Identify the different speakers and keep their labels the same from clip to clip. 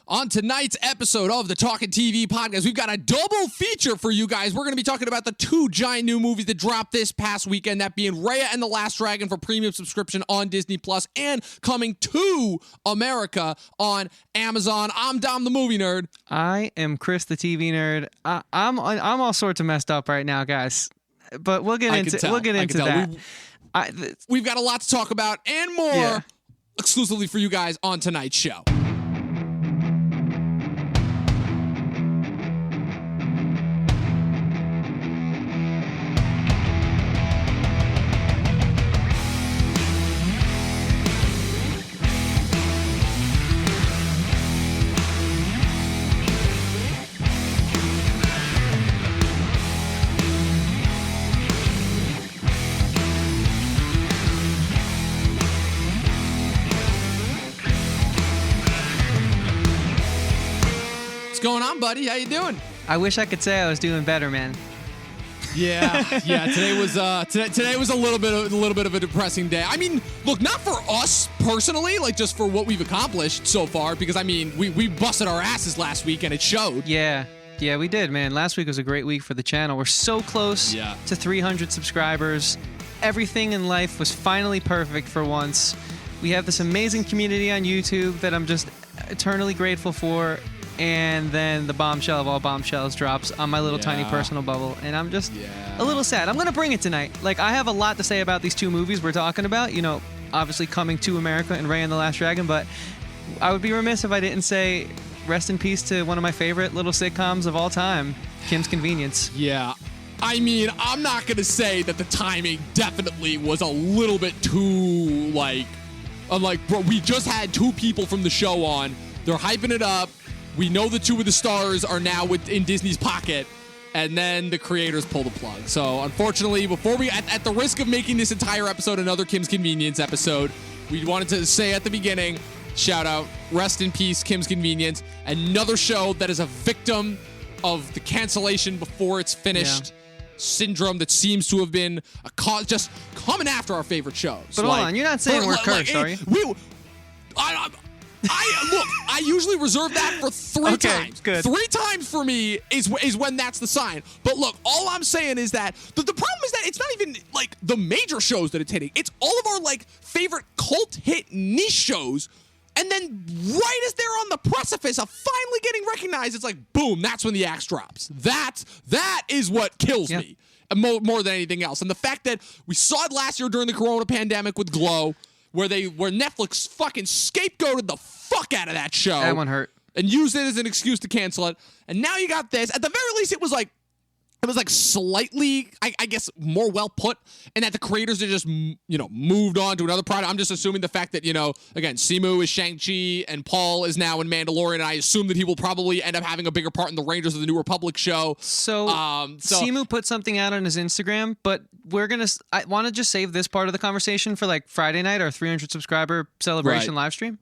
Speaker 1: On tonight's episode of the Talkin TV podcast, we've got a double feature for you guys. We're going to be talking about the two giant new movies that dropped this past weekend, that being Raya and the Last Dragon for premium subscription on Disney Plus, and coming to America on Amazon. I'm Dom the movie nerd.
Speaker 2: I am Chris the TV nerd. I'm all sorts of messed up right now, guys. But we'll get into that.
Speaker 1: We've got a lot to talk about and more exclusively for you guys on tonight's show. What's going on, buddy? How you doing?
Speaker 2: I wish I could say I was doing better, man.
Speaker 1: Yeah. Today was a little bit of a depressing day. I mean, look, not for us personally, like just for what we've accomplished so far, because I mean, we busted our asses last week and it showed.
Speaker 2: Yeah, we did, man. Last week was a great week for the channel. We're so close to 300 subscribers. Everything in life was finally perfect for once. We have this amazing community on YouTube that I'm just eternally grateful for. And then the bombshell of all bombshells drops on my little tiny personal bubble, and I'm just a little sad. I'm going to bring it tonight. Like, I have a lot to say about these two movies we're talking about, you know, obviously coming to America and Raya and the Last Dragon, but I would be remiss if I didn't say rest in peace to one of my favorite little sitcoms of all time, Kim's Convenience.
Speaker 1: Yeah. I mean, I'm not going to say that the timing definitely was a little bit too, bro, we just had two people from the show on. They're hyping it up. We know the two of the stars are now in Disney's pocket, and then the creators pull the plug. So, unfortunately, before we, at the risk of making this entire episode another Kim's Convenience episode, we wanted to say at the beginning, shout out, rest in peace, Kim's Convenience, another show that is a victim of the cancellation before it's finished syndrome that seems to have been a cause, just coming after our favorite shows.
Speaker 2: But hold on, you're not saying we're cursed, are you?
Speaker 1: I usually reserve that for three times.
Speaker 2: Good.
Speaker 1: 3 times for me is when that's the sign. But look, all I'm saying is that the problem is that it's not even like the major shows that it's hitting. It's all of our favorite cult hit niche shows. And then right as they're on the precipice of finally getting recognized, it's like, boom, that's when the axe drops. That is what kills me more than anything else. And the fact that we saw it last year during the Corona pandemic with Glow, where Netflix fucking scapegoated the fuck out of that show.
Speaker 2: That one hurt.
Speaker 1: And used it as an excuse to cancel it. And now you got this. At the very least, it was slightly, I guess, more well put, and that the creators have just, moved on to another product. I'm just assuming the fact that, again, Simu is Shang-Chi and Paul is now in Mandalorian, and I assume that he will probably end up having a bigger part in the Rangers of the New Republic show.
Speaker 2: So Simu put something out on his Instagram, but I want to just save this part of the conversation for Friday night, our 300 subscriber celebration live stream.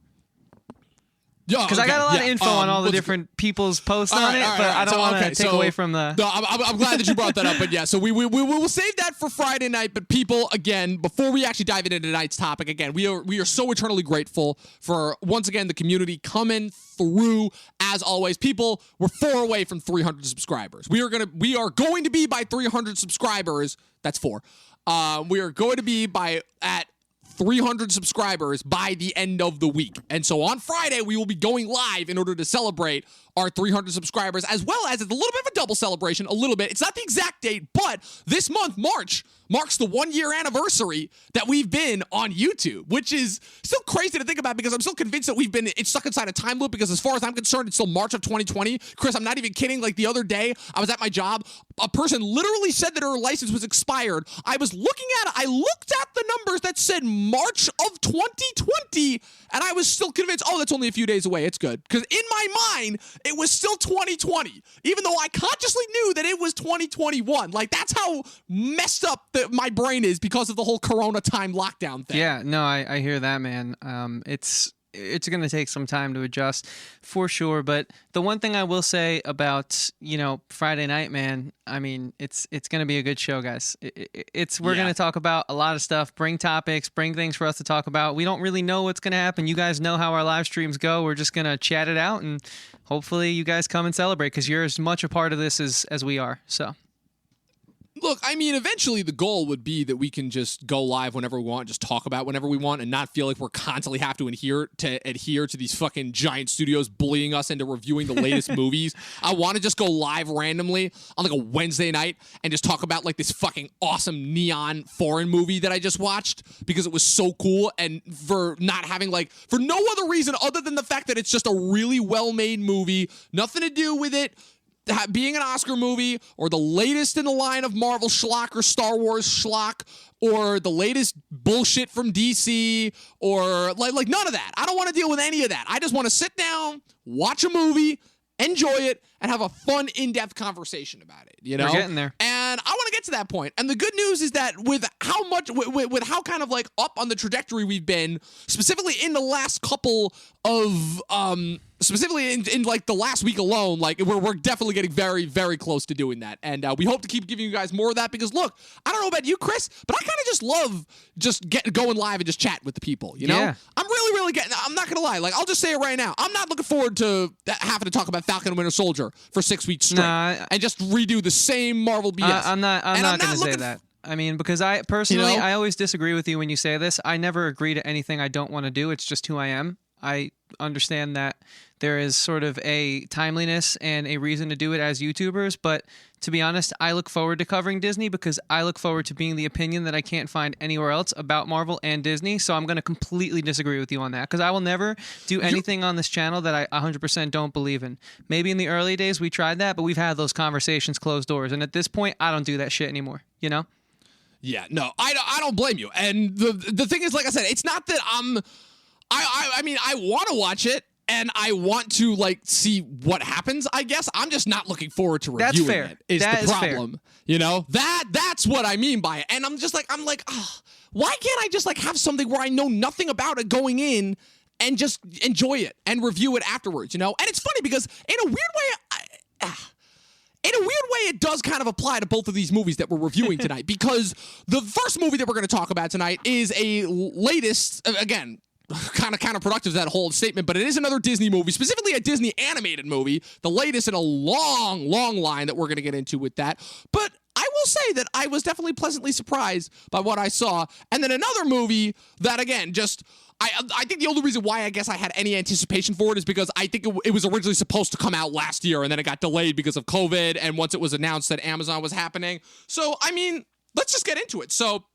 Speaker 2: Because I got a lot of info on all the different people's posts on it, but I don't want to take away from the...
Speaker 1: No, I'm glad that you brought that up, but yeah, so we will save that for Friday night, but people, again, before we actually dive into tonight's topic, again, we are so eternally grateful for, once again, the community coming through, as always. People, we're 4 away from 300 subscribers. We are going to be by 300 subscribers, that's 4. We are going to be at 300 subscribers by the end of the week. And so on Friday, we will be going live in order to celebrate our 300 subscribers, as well as it's a little bit of a double celebration, a little bit. It's not the exact date, but this month, March, marks the 1-year anniversary that we've been on YouTube, which is still crazy to think about because I'm still convinced that it's stuck inside a time loop because as far as I'm concerned, it's still March of 2020. Chris, I'm not even kidding. The other day, I was at my job. A person literally said that her license was expired. I was looking at it. I looked at the numbers that said March of 2020, and I was still convinced, that's only a few days away. It's good. Because in my mind, it was still 2020, even though I consciously knew that it was 2021. That's how messed up my brain is because of the whole Corona time lockdown thing.
Speaker 2: Yeah, no, I hear that, man. It's it's going to take some time to adjust for sure. But the one thing I will say about, Friday night, man, I mean, it's going to be a good show, guys. We're going to talk about a lot of stuff, bring topics, bring things for us to talk about. We don't really know what's going to happen. You guys know how our live streams go. We're just going to chat it out, and hopefully you guys come and celebrate, because you're as much a part of this as we are. So.
Speaker 1: Look, I mean, eventually the goal would be that we can just go live whenever we want, just talk about whenever we want, and not feel like we're constantly have to adhere to these fucking giant studios bullying us into reviewing the latest movies. I want to just go live randomly on like a Wednesday night and just talk about like this fucking awesome neon foreign movie that I just watched because it was so cool, and for not having for no other reason other than the fact that it's just a really well-made movie, nothing to do with it being an Oscar movie or the latest in the line of Marvel schlock or Star Wars schlock or the latest bullshit from DC or like none of that. I don't want to deal with any of that. I just want to sit down, watch a movie, enjoy it, and have a fun, in-depth conversation about it.
Speaker 2: We're getting there.
Speaker 1: And I want to get to that point. And the good news is that with how much, with how kind of up on the trajectory we've been, specifically in the last couple of, specifically in the last week alone, we're definitely getting very, very close to doing that. And we hope to keep giving you guys more of that because, look, I don't know about you, Chris, but I kind of just love going live and just chat with the people, you know?
Speaker 2: Yeah.
Speaker 1: I'm really getting, I'm not going to lie. I'll just say it right now. I'm not looking forward to having to talk about Falcon and Winter Soldier for 6 weeks straight and just redo the same Marvel BS.
Speaker 2: I'm not going to say that. I mean, because I personally, I always disagree with you when you say this. I never agree to anything I don't want to do. It's just who I am. I understand that there is sort of a timeliness and a reason to do it as YouTubers, but to be honest, I look forward to covering Disney because I look forward to being the opinion that I can't find anywhere else about Marvel and Disney, so I'm going to completely disagree with you on that because I will never do anything on this channel that I 100% don't believe in. Maybe in the early days we tried that, but we've had those conversations closed doors, and at this point, I don't do that shit anymore, you know?
Speaker 1: Yeah, no, I don't blame you. And the thing is, like I said, it's not that I mean, I want to watch it. And I want to see what happens, I guess. I'm just not looking forward to reviewing it. Is the problem. Fair. You know? That's what I mean by it. And I'm just why can't I just have something where I know nothing about it going in and just enjoy it and review it afterwards, you know? And it's funny because in a weird way it does kind of apply to both of these movies that we're reviewing tonight because the first movie that we're going to talk about tonight is a latest, again, kind of counterproductive to that whole statement, but it is another Disney movie, specifically a Disney animated movie, the latest in a long line that we're going to get into with that. But I will say that I was definitely pleasantly surprised by what I saw. And then another movie that, again, just... I think the only reason why I guess I had any anticipation for it is because I think it was originally supposed to come out last year, and then it got delayed because of COVID, and once it was announced that Amazon was happening. So, I mean, let's just get into it. So,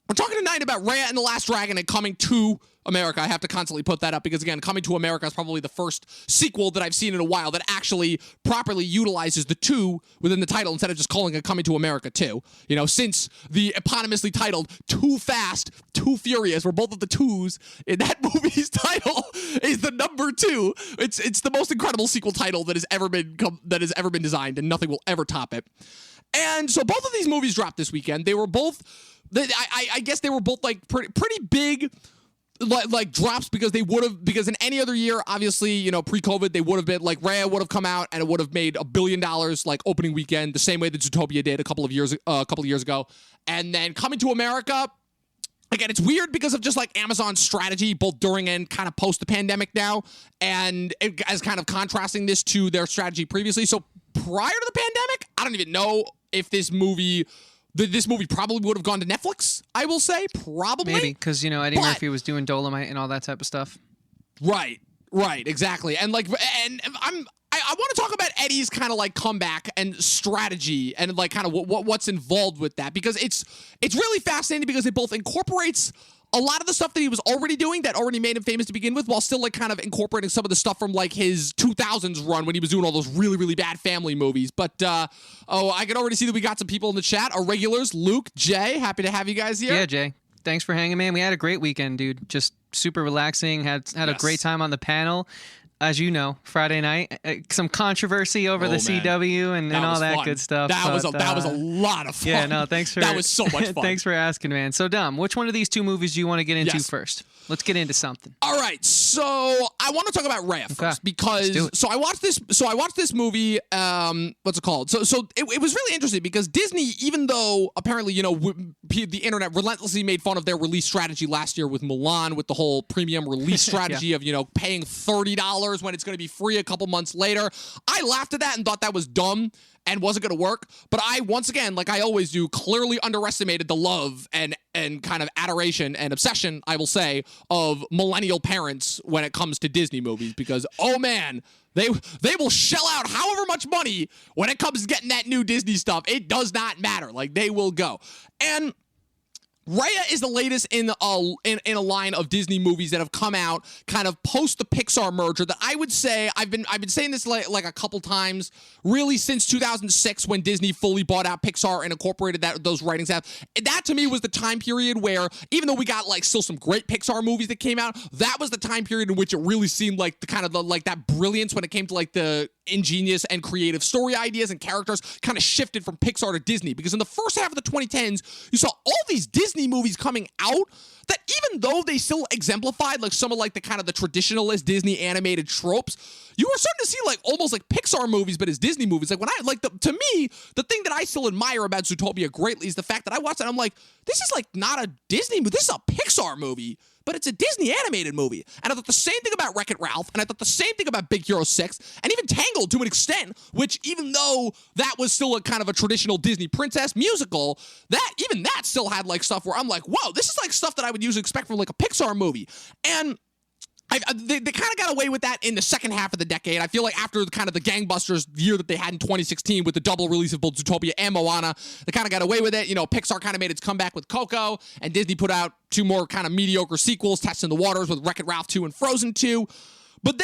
Speaker 1: we're talking tonight about Raya and the Last Dragon and Coming to America. I have to constantly put that up because, again, Coming to America is probably the first sequel that I've seen in a while that actually properly utilizes the 2 within the title instead of just calling it Coming to America 2. You know, since the eponymously titled Too Fast, Too Furious, where both of the 2s in that movie's title is the number 2. It's the most incredible sequel title that has ever been designed, and nothing will ever top it. And so both of these movies dropped this weekend. They were both... I guess they were both pretty big drops because in any other year, obviously, you know, pre-COVID, they would have been Raya would have come out and it would have made $1 billion opening weekend, the same way that Zootopia did a couple of years ago. And then Coming to America, again, it's weird because of just Amazon's strategy, both during and kind of post the pandemic now, and as kind of contrasting this to their strategy previously. So prior to the pandemic, I don't even know if this movie probably would have gone to Netflix, I will say. Probably.
Speaker 2: Maybe, because, Eddie Murphy was doing Dolomite and all that type of stuff.
Speaker 1: Right, exactly. And, I want to talk about Eddie's kind of, comeback and strategy and, kind of what's involved with that. Because it's really fascinating because it both incorporates a lot of the stuff that he was already doing that already made him famous to begin with, while still kind of incorporating some of the stuff from his 2000s run when he was doing all those really, really bad family movies. But, I can already see that we got some people in the chat. Our regulars, Luke, Jay, happy to have you guys here.
Speaker 2: Yeah, Jay. Thanks for hanging, man. We had a great weekend, dude. Just super relaxing. Had a great time on the panel. as you know, Friday night, some controversy over the CW and all that good stuff.
Speaker 1: That was a lot of fun.
Speaker 2: Yeah, no, thanks for
Speaker 1: that was so much fun.
Speaker 2: Thanks for asking, man. So, Dom, which one of these two movies do you want to get into first? Let's get into something.
Speaker 1: All right, so I want to talk about Raya first because I watched this movie. What's it called? So it was really interesting because Disney, even though apparently the internet relentlessly made fun of their release strategy last year with Mulan, with the whole premium release strategy of paying $30 when it's going to be free a couple months later. I laughed at that and thought that was dumb and wasn't going to work. But I, once again, like I always do, clearly underestimated the love and kind of adoration and obsession, I will say, of millennial parents when it comes to Disney movies. Because, oh man, they will shell out however much money when it comes to getting that new Disney stuff. It does not matter. Like, they will go. And Raya is the latest in a line of Disney movies that have come out kind of post the Pixar merger that I would say I've been saying this like a couple times really since 2006 when Disney fully bought out Pixar and incorporated those writings out. That to me was the time period where even though we got like still some great Pixar movies that came out, that was the time period in which it really seemed like the kind of like that brilliance when it came to like the ingenious and creative story ideas and characters kind of shifted from Pixar to Disney, because in the first half of the 2010s you saw all these Disney movies coming out that even though they still exemplified like some of like the kind of the traditionalist Disney animated tropes, you were starting to see like almost like Pixar movies but as Disney movies. Like when I like to me the thing that I still admire about Zootopia greatly is the fact that I watched it and I'm like, this is like not a Disney movie, this is a Pixar movie, but it's a Disney animated movie. And I thought the same thing about Wreck-It Ralph, and I thought the same thing about Big Hero 6, and even Tangled to an extent, which even though that was still a kind of a traditional Disney princess musical, that still had like stuff where I'm like, whoa, this is like stuff that I would usually expect from like a Pixar movie. And they kind of got away with that in the second half of the decade. I feel like after kind of the gangbusters year that they had in 2016 with the double release of both Zootopia and Moana, they kind of got away with it. Pixar kind of made its comeback with Coco, and Disney put out two more kind of mediocre sequels, testing the waters with Wreck-It Ralph 2 and Frozen 2. But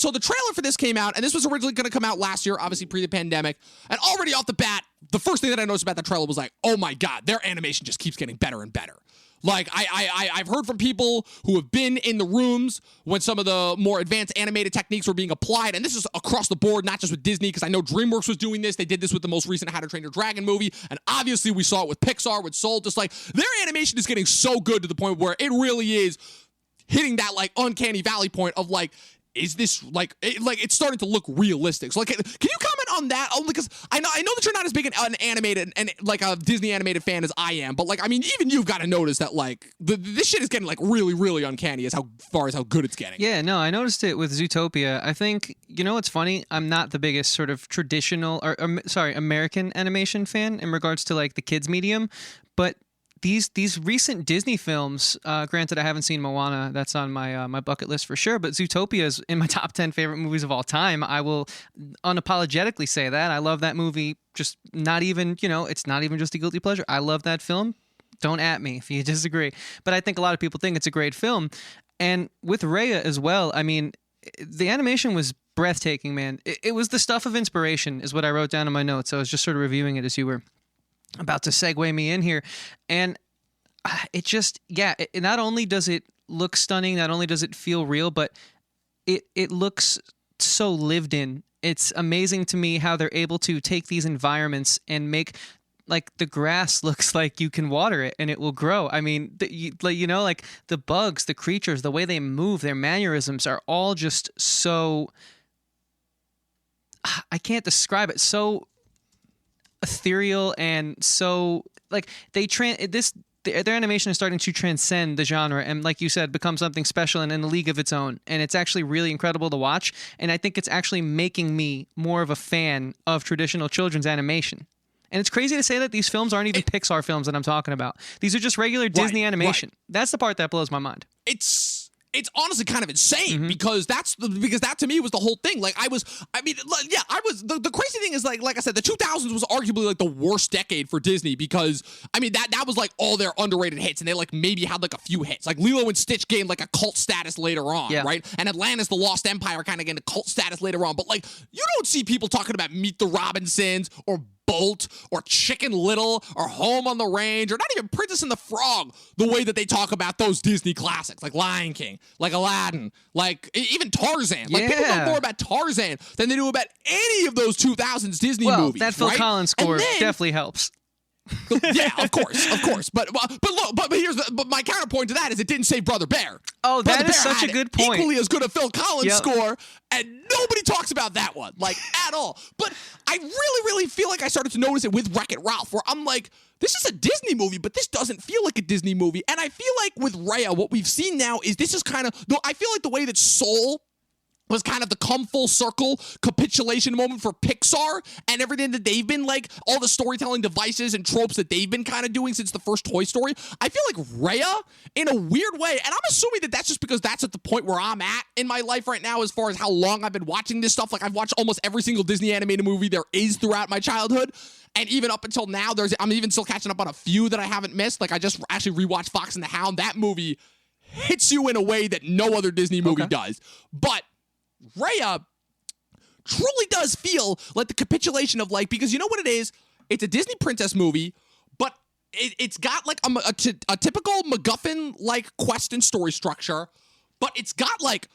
Speaker 1: so the trailer for this came out, and this was originally going to come out last year, obviously pre the pandemic. And already off the bat, the first thing that I noticed about the trailer was like, oh my God, their animation just keeps getting better and better. Like, I've heard from people who have been in the rooms when some of the more advanced animated techniques were being applied, and this is across the board, not just with Disney, because I know DreamWorks was doing this. They did this with the most recent How to Train Your Dragon movie, and obviously we saw it with Pixar, with Soul. Just like, their animation is getting so good to the point where it really is hitting that, like, uncanny valley point of, like, is this it's starting to look realistic? So, like, can you comment on that? Only because I know that you're not as big an animated and like a Disney animated fan as I am, but like, I mean, even you've got to notice that like this shit is getting like really, really uncanny as far as how good it's getting.
Speaker 2: Yeah, no, I noticed it with Zootopia. I think what's funny. I'm not the biggest sort of traditional American animation fan in regards to like the kids medium, but these recent Disney films, granted I haven't seen Moana, that's on my my bucket list for sure, but Zootopia is in my top 10 favorite movies of all time. I will unapologetically say that. I love that movie, just not even, it's not even just a guilty pleasure. I love that film. Don't at me if you disagree. But I think a lot of people think it's a great film. And with Raya as well, I mean, the animation was breathtaking, man. It was the stuff of inspiration is what I wrote down in my notes. I was just sort of reviewing it as you were about to segue me in here, and it just, not only does it look stunning, not only does it feel real, but it looks so lived in. It's amazing to me how they're able to take these environments and make, like, the grass looks like you can water it and it will grow. I mean, like the bugs, the creatures, the way they move, their mannerisms are all just so, I can't describe it, so ethereal and so like their animation is starting to transcend the genre and, like you said, become something special and in a league of its own. And it's actually really incredible to watch. And I think it's actually making me more of a fan of traditional children's animation. And it's crazy to say that these films aren't even Pixar films that I'm talking about. These are just regular Disney animation. Right. That's the part that blows my mind.
Speaker 1: It's honestly kind of insane because that to me was the whole thing. Like the crazy thing is like I said, the 2000s was arguably like the worst decade for Disney because I mean that was like all their underrated hits and they like maybe had like a few hits. Like Lilo and Stitch gained like a cult status later on, right? And Atlantis the Lost Empire kind of gained a cult status later on. But like you don't see people talking about Meet the Robinsons or Bolt or Chicken Little or Home on the Range or not even Princess and the Frog the way that they talk about those Disney classics like Lion King, like Aladdin, like even Tarzan. Like people know more about Tarzan than they do about any of those 2000s Disney movies.
Speaker 2: That Phil Collins score definitely helps.
Speaker 1: Yeah, of course. But here's but my counterpoint to that is it didn't say Brother Bear.
Speaker 2: Oh, that is such a good point.
Speaker 1: Equally as good a Phil Collins score, and nobody talks about that one like at all. But I really feel like I started to notice it with Wreck-It Ralph, where I'm like, this is a Disney movie, but this doesn't feel like a Disney movie. And I feel like with Raya, what we've seen now is this is kind of I feel like the way that Soul was kind of the come full circle capitulation moment for Pixar and everything that they've been like, all the storytelling devices and tropes that they've been kind of doing since the first Toy Story. I feel like Raya, in a weird way, and I'm assuming that that's just because that's at the point where I'm at in my life right now as far as how long I've been watching this stuff. Like I've watched almost every single Disney animated movie there is throughout my childhood. And even up until now, I'm even still catching up on a few that I haven't missed. Like I just actually rewatched Fox and the Hound. That movie hits you in a way that no other Disney movie does. But Raya truly does feel like the capitulation of like, because you know what it is? It's a Disney princess movie, but it's got like a typical MacGuffin-like quest and story structure, but it's got like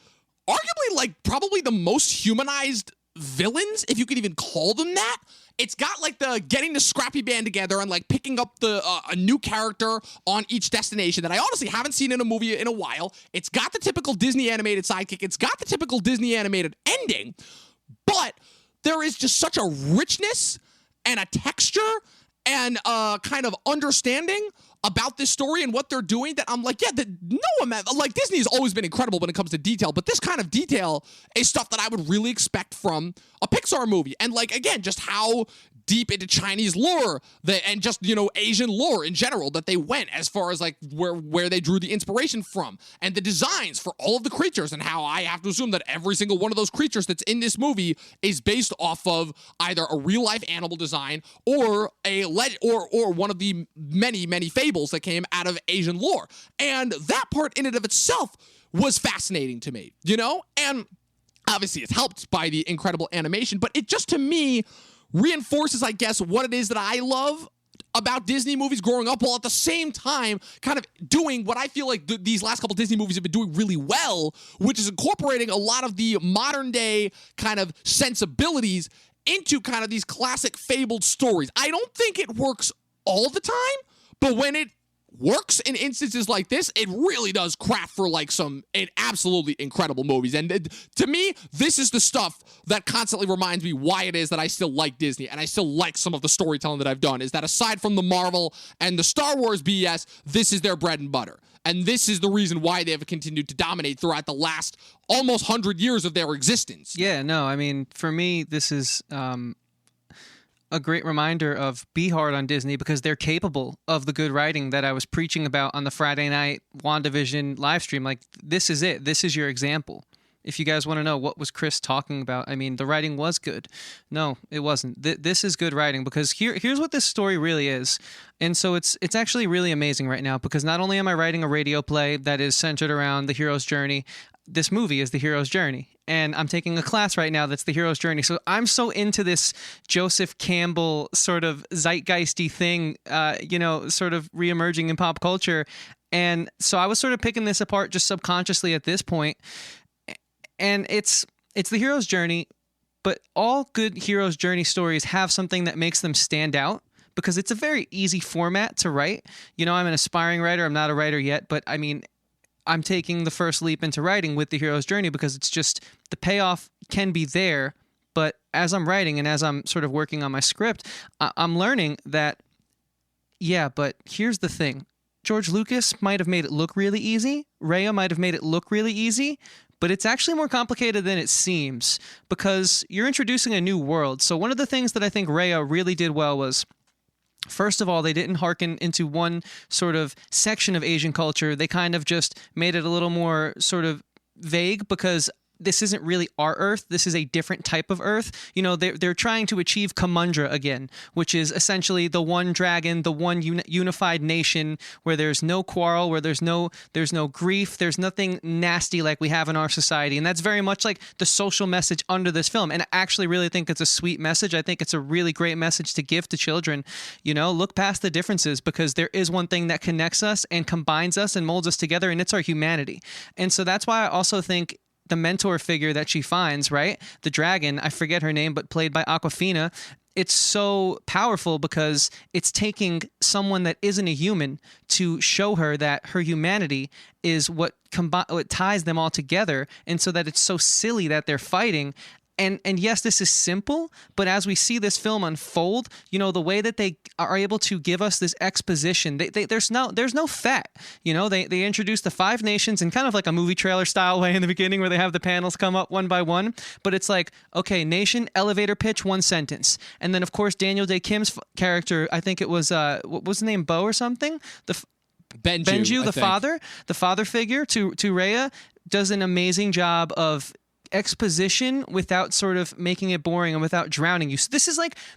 Speaker 1: arguably like probably the most humanized villains, if you could even call them that. It's got like the getting the Scrappy Band together and like picking up the a new character on each destination that I honestly haven't seen in a movie in a while. It's got the typical Disney animated sidekick. It's got the typical Disney animated ending, but there is just such a richness and a texture and kind of understanding about this story and what they're doing that I'm like, like Disney has always been incredible when it comes to detail, but this kind of detail is stuff that I would really expect from a Pixar movie. And like, again, just how deep into Chinese lore and just, Asian lore in general that they went as far as like where they drew the inspiration from and the designs for all of the creatures and how I have to assume that every single one of those creatures that's in this movie is based off of either a real life animal design or or one of the many fables that came out of Asian lore. And that part in and of itself was fascinating to me, and obviously it's helped by the incredible animation, but it just to me reinforces, I guess, what it is that I love about Disney movies growing up, while at the same time kind of doing what I feel like these last couple Disney movies have been doing really well, which is incorporating a lot of the modern day kind of sensibilities into kind of these classic fabled stories. I don't think it works all the time, but when it works in instances like this, it really does craft for like some absolutely incredible movies. And to me, this is the stuff that constantly reminds me why it is that I still like Disney and I still like some of the storytelling that I've done, is that aside from the Marvel and the Star Wars BS, this is their bread and butter. And this is the reason why they have continued to dominate throughout the last almost 100 years of their existence.
Speaker 2: Yeah, no, I mean, for me, this is a great reminder of be hard on Disney, because they're capable of the good writing that I was preaching about on the Friday night WandaVision live stream. Like, this is it. This is your example. If you guys want to know what was Chris talking about, I mean, the writing was good. No, it wasn't. This is good writing, because here's what this story really is. And so it's actually really amazing right now, because not only am I writing a radio play that is centered around the hero's journey, this movie is the hero's journey. And I'm taking a class right now that's the hero's journey. So I'm so into this Joseph Campbell sort of zeitgeisty thing, sort of reemerging in pop culture. And so I was sort of picking this apart just subconsciously at this point. And it's the hero's journey, but all good hero's journey stories have something that makes them stand out, because it's a very easy format to write. I'm an aspiring writer. I'm not a writer yet, but I mean, I'm taking the first leap into writing with the hero's journey, because it's just the payoff can be there. But as I'm writing and as I'm sort of working on my script, I'm learning that, yeah, but here's the thing. George Lucas might have made it look really easy. Raya might have made it look really easy, but it's actually more complicated than it seems, because you're introducing a new world. So one of the things that I think Raya really did well was, first of all, they didn't hearken into one sort of section of Asian culture. They kind of just made it a little more sort of vague, because this isn't really our Earth. This is a different type of Earth. You know, they're trying to achieve Kamundra again, which is essentially the one dragon, the one unified nation where there's no quarrel, where there's no grief, there's nothing nasty like we have in our society. And that's very much like the social message under this film. And I actually really think it's a sweet message. I think it's a really great message to give to children. You know, look past the differences, because there is one thing that connects us and combines us and molds us together, and it's our humanity. And so that's why I also think the mentor figure that she finds, right? The dragon, I forget her name, but played by Awkwafina. It's so powerful because it's taking someone that isn't a human to show her that her humanity is what ties them all together. And so that it's so silly that they're fighting. And yes, this is simple, but as we see this film unfold, you know, the way that they are able to give us this exposition, there's no fat. You know, they introduce the 5 nations in kind of like a movie trailer style way in the beginning, where they have the panels come up one by one. But it's like, okay, nation, elevator pitch, 1 sentence. And then, of course, Daniel Day Kim's character, I think it was, what was the name, Bo or something? Benju, the father figure to Raya, does an amazing job of exposition without sort of making it boring and without drowning you. So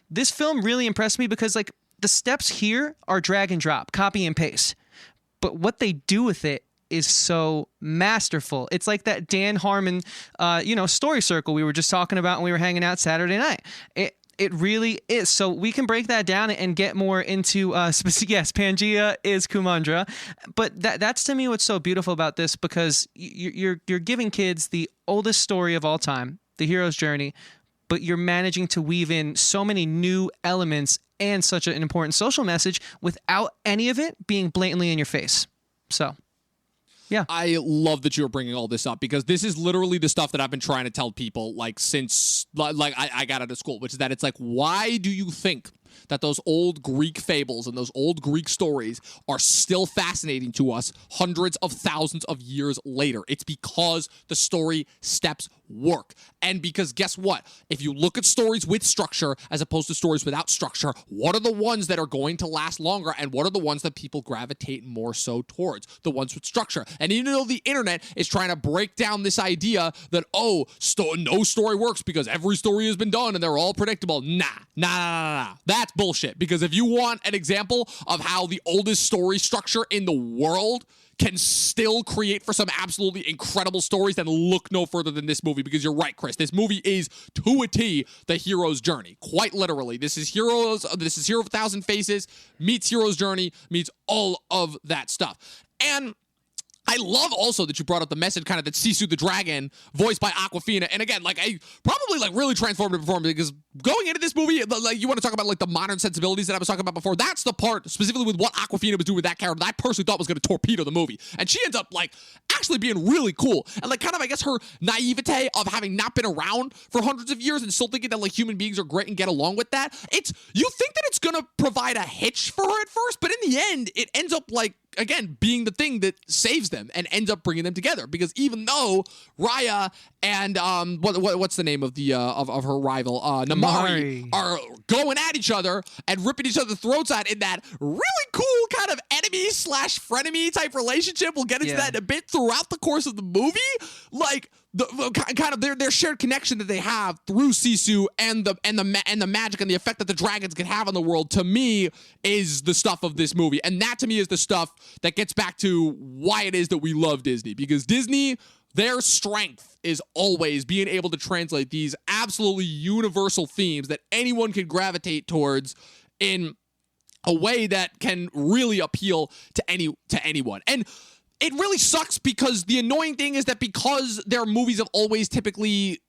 Speaker 2: this film really impressed me because like the steps here are drag and drop, copy and paste. But what they do with it is so masterful. It's like that Dan Harmon, story circle we were just talking about when we were hanging out Saturday night. It really is. So we can break that down and get more into yes, Pangea is Kumandra, but that's to me what's so beautiful about this, because you're giving kids the oldest story of all time, the hero's journey, but you're managing to weave in so many new elements and such an important social message without any of it being blatantly in your face. So yeah.
Speaker 1: I love that you're bringing all this up, because this is literally the stuff that I've been trying to tell people like since I got out of school, which is that it's like, why do you think that those old Greek fables and those old Greek stories are still fascinating to us hundreds of thousands of years later? It's because the story steps work. And because guess what? If you look at stories with structure as opposed to stories without structure, what are the ones that are going to last longer, and what are the ones that people gravitate more so towards? The ones with structure. And even though the internet is trying to break down this idea that, no story works because every story has been done and they're all predictable. Nah. That's bullshit. Because if you want an example of how the oldest story structure in the world can still create for some absolutely incredible stories, then look no further than this movie. Because you're right, Chris. This movie is, to a T, the hero's journey. Quite literally. This is Hero of 1,000 Faces meets Hero's Journey meets all of that stuff. And I love also that you brought up the message kind of that Sisu the Dragon, voiced by Awkwafina. And again, like, I probably like really transformative performance, because going into this movie, like, you want to talk about like the modern sensibilities that I was talking about before, that's the part specifically with what Awkwafina was doing with that character that I personally thought was going to torpedo the movie. And she ends up like actually being really cool. And like kind of, I guess, her naivete of having not been around for hundreds of years and still thinking that like human beings are great and get along with that. You think that it's going to provide a hitch for her at first, but in the end, it ends up like, again, being the thing that saves them and ends up bringing them together. Because even though Raya and what's the name of the of her rival Namari are going at each other and ripping each other's throats out in that really cool kind of enemy/frenemy type relationship. We'll get into that in a bit throughout the course of the movie. Like the kind of their shared connection that they have through Sisu and the magic and the effect that the dragons can have on the world, to me, is the stuff of this movie. And that to me is the stuff that gets back to why it is that we love Disney. Because Disney, their strength is always being able to translate these absolutely universal themes that anyone can gravitate towards in a way that can really appeal to anyone. And it really sucks, because the annoying thing is that because their movies have always typically,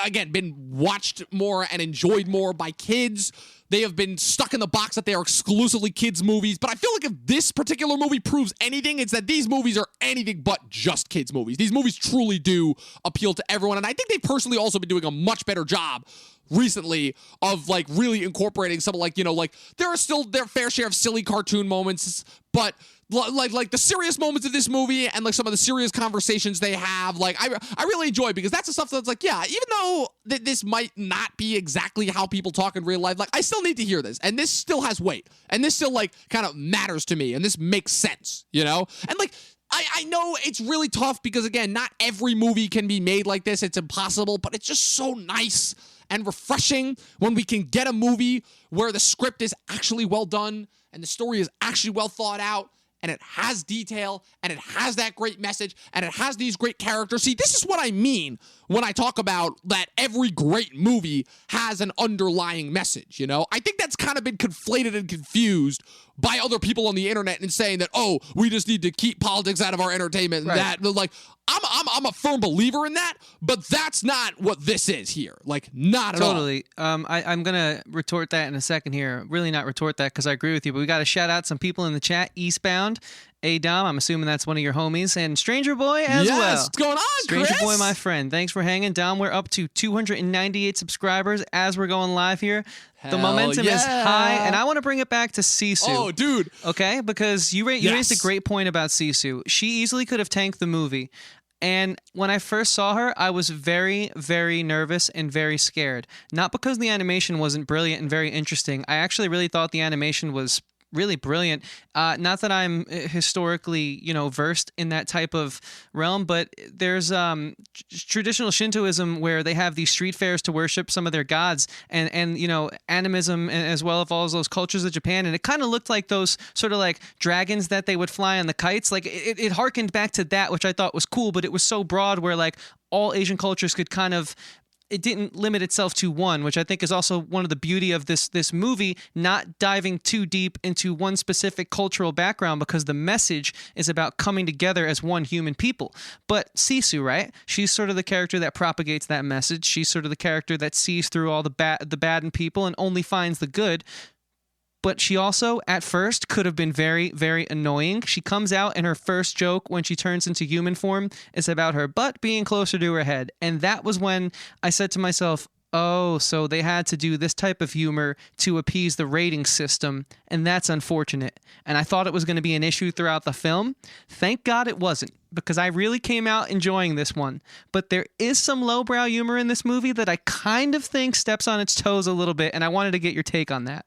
Speaker 1: again, been watched more and enjoyed more by kids, they have been stuck in the box that they are exclusively kids' movies. But I feel like if this particular movie proves anything, it's that these movies are anything but just kids' movies. These movies truly do appeal to everyone. And I think they've personally also been doing a much better job recently of like really incorporating some, like, you know, like there are still their fair share of silly cartoon moments, but like the serious moments of this movie and like some of the serious conversations they have, like I really enjoy, because that's the stuff that's like, yeah, even though this might not be exactly how people talk in real life, like I still need to hear this, and this still has weight, and this still like kind of matters to me, and this makes sense, you know? And like, I know it's really tough because, again, not every movie can be made like this. It's impossible, but it's just so nice and refreshing when we can get a movie where the script is actually well done and the story is actually well thought out and it has detail and it has that great message and it has these great characters. See, this is what I mean when I talk about that every great movie has an underlying message, you know? I think that's kind of been conflated and confused by other people on the internet and saying that, oh, we just need to keep politics out of our entertainment. And that, like, I'm a firm believer in that, but that's not what this is here. Like, not at all.
Speaker 2: Totally. I'm going to retort that in a second here. Really not retort that because I agree with you, but we got to shout out some people in the chat. Eastbound, Dom, I'm assuming that's one of your homies, and Stranger Boy as well.
Speaker 1: Yes, what's going on,
Speaker 2: Stranger
Speaker 1: Chris?
Speaker 2: Boy, my friend. Thanks for hanging. Dom, we're up to 298 subscribers as we're going live here. The momentum is high, and I want to bring it back to Sisu.
Speaker 1: Oh, dude.
Speaker 2: Okay, because you raised a great point about Sisu. She easily could have tanked the movie. And when I first saw her, I was very, very nervous and very scared. Not because the animation wasn't brilliant and very interesting. I actually really thought the animation was really brilliant. Not that I'm historically, versed in that type of realm, but there's traditional Shintoism where they have these street fairs to worship some of their gods, and animism as well of all those cultures of Japan, and it kind of looked like those sort of like dragons that they would fly on the kites. Like it harkened back to that, which I thought was cool, but it was so broad where like all Asian cultures could kind of. It didn't limit itself to one, which I think is also one of the beauty of this movie, not diving too deep into one specific cultural background because the message is about coming together as one human people. But Sisu, right? She's sort of the character that propagates that message. She's sort of the character that sees through all the bad in people and only finds the good. But she also, at first, could have been very, very annoying. She comes out and her first joke when she turns into human form is about her butt being closer to her head. And that was when I said to myself, oh, so they had to do this type of humor to appease the rating system, and that's unfortunate. And I thought it was going to be an issue throughout the film. Thank God it wasn't, because I really came out enjoying this one. But there is some lowbrow humor in this movie that I kind of think steps on its toes a little bit, and I wanted to get your take on that.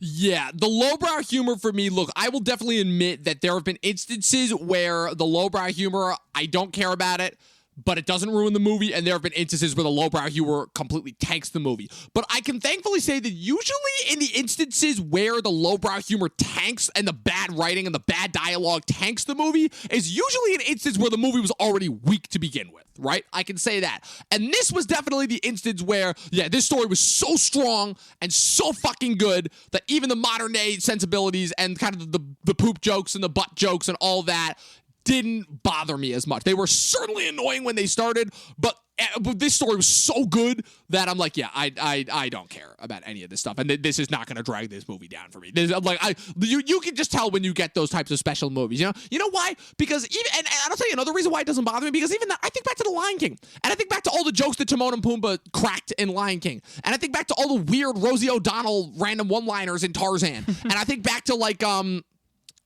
Speaker 1: Yeah, the lowbrow humor for me, look, I will definitely admit that there have been instances where the lowbrow humor, I don't care about it, but it doesn't ruin the movie, and there have been instances where the lowbrow humor completely tanks the movie. But I can thankfully say that usually in the instances where the lowbrow humor tanks and the bad writing and the bad dialogue tanks the movie is usually an instance where the movie was already weak to begin with, right? I can say that. And this was definitely the instance where, yeah, this story was so strong and so fucking good that even the modern day sensibilities and kind of the poop jokes and the butt jokes and all that didn't bother me as much. They were certainly annoying when they started, but this story was so good that I'm like, yeah, I don't care about any of this stuff, and this is not going to drag this movie down for me. You can just tell when you get those types of special movies. You know why? Because even and I'll tell you another reason why it doesn't bother me. Because even that, I think back to The Lion King, and I think back to all the jokes that Timon and Pumbaa cracked in Lion King, and I think back to all the weird Rosie O'Donnell random one-liners in Tarzan, and I think back to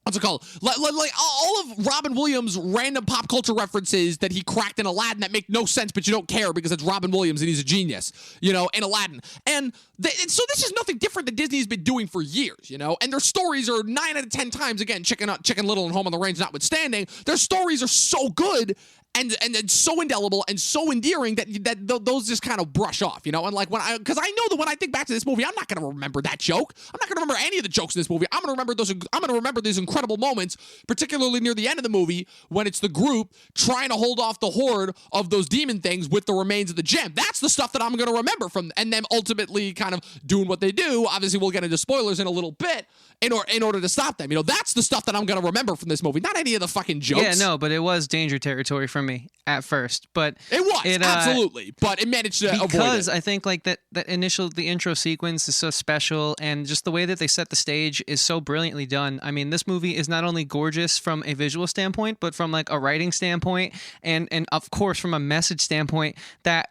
Speaker 1: what's it called? Like all of Robin Williams' random pop culture references that he cracked in Aladdin that make no sense, but you don't care because it's Robin Williams and he's a genius, in Aladdin. And so this is nothing different than Disney's been doing for years, And their stories are 9 out of 10 times, again, Chicken Little and Home on the Range notwithstanding, their stories are so good and so indelible and so endearing that those just kind of brush off, And because I know that when I think back to this movie, I'm not going to remember that joke. I'm not going to remember any of the jokes in this movie. I'm going to remember these incredible moments, particularly near the end of the movie when it's the group trying to hold off the horde of those demon things with the remains of the gem. That's the stuff that I'm going to remember and them ultimately kind of doing what they do. Obviously, we'll get into spoilers in a little bit in order to stop them. That's the stuff that I'm going to remember from this movie. Not any of the fucking jokes.
Speaker 2: Yeah, no, but it was danger territory for me at first. But
Speaker 1: it was absolutely, but it managed to avoid it.
Speaker 2: Because I think like the intro sequence is so special, and just the way that they set the stage is so brilliantly done. I mean, this movie is not only gorgeous from a visual standpoint, but from like a writing standpoint, and of course from a message standpoint that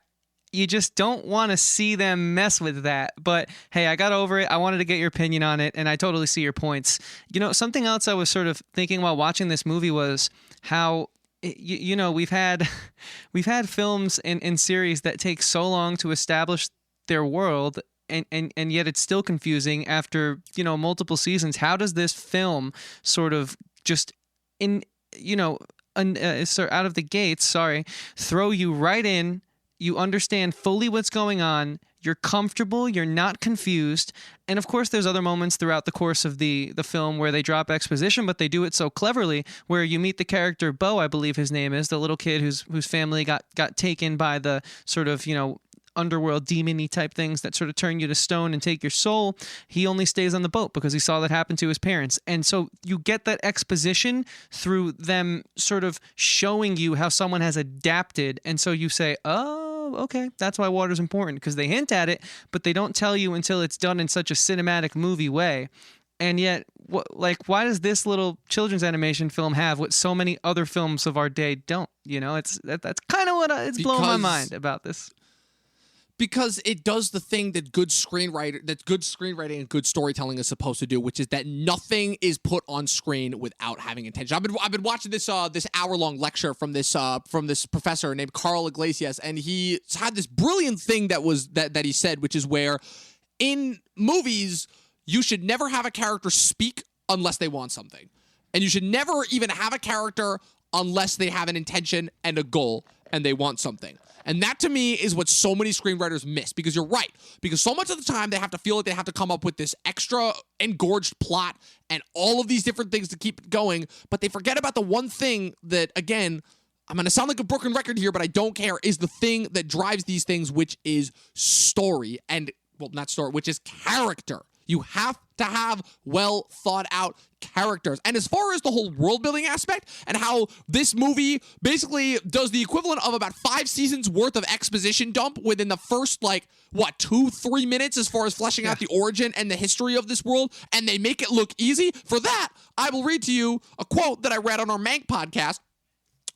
Speaker 2: you just don't want to see them mess with that. But hey, I got over it. I wanted to get your opinion on it, and I totally see your points. Something else I was sort of thinking while watching this movie was how we've had films and series that take so long to establish their world, and yet it's still confusing after multiple seasons. How does this film sort of just in, out of the gates, throw you right in. You understand fully what's going on. You're comfortable. You're not confused. And of course, there's other moments throughout the course of the film where they drop exposition, but they do it so cleverly. Where you meet the character Bo, I believe his name is, the little kid whose family got taken by the sort of underworld demon-y type things that sort of turn you to stone and take your soul. He only stays on the boat because he saw that happen to his parents. And so you get that exposition through them sort of showing you how someone has adapted. And so you say, oh, okay, that's why water's important, because they hint at it, but they don't tell you until it's done in such a cinematic movie way. And yet, why does this little children's animation film have what so many other films of our day don't? That's kind of what it's blowing my mind about this.
Speaker 1: Because it does the thing that good screenwriting and good storytelling is supposed to do, which is that nothing is put on screen without having intention. I've been watching this hour-long lecture from this professor named Carl Iglesias, and he had this brilliant thing that he said, which is where in movies you should never have a character speak unless they want something, and you should never even have a character unless they have an intention and a goal and they want something. And that, to me, is what so many screenwriters miss, because you're right. Because so much of the time, they have to feel like they have to come up with this extra engorged plot and all of these different things to keep it going, but they forget about the one thing that, again, I'm going to sound like a broken record here, but I don't care, is the thing that drives these things, which is story. And, well, not story, which is character. You have to have well thought out characters. And as far as the whole world building aspect and how this movie basically does the equivalent of about 5 seasons worth of exposition dump within the first 2-3 minutes as far as fleshing out the origin and the history of this world, and they make it look easy. For that, I will read to you a quote that I read on our Mank podcast,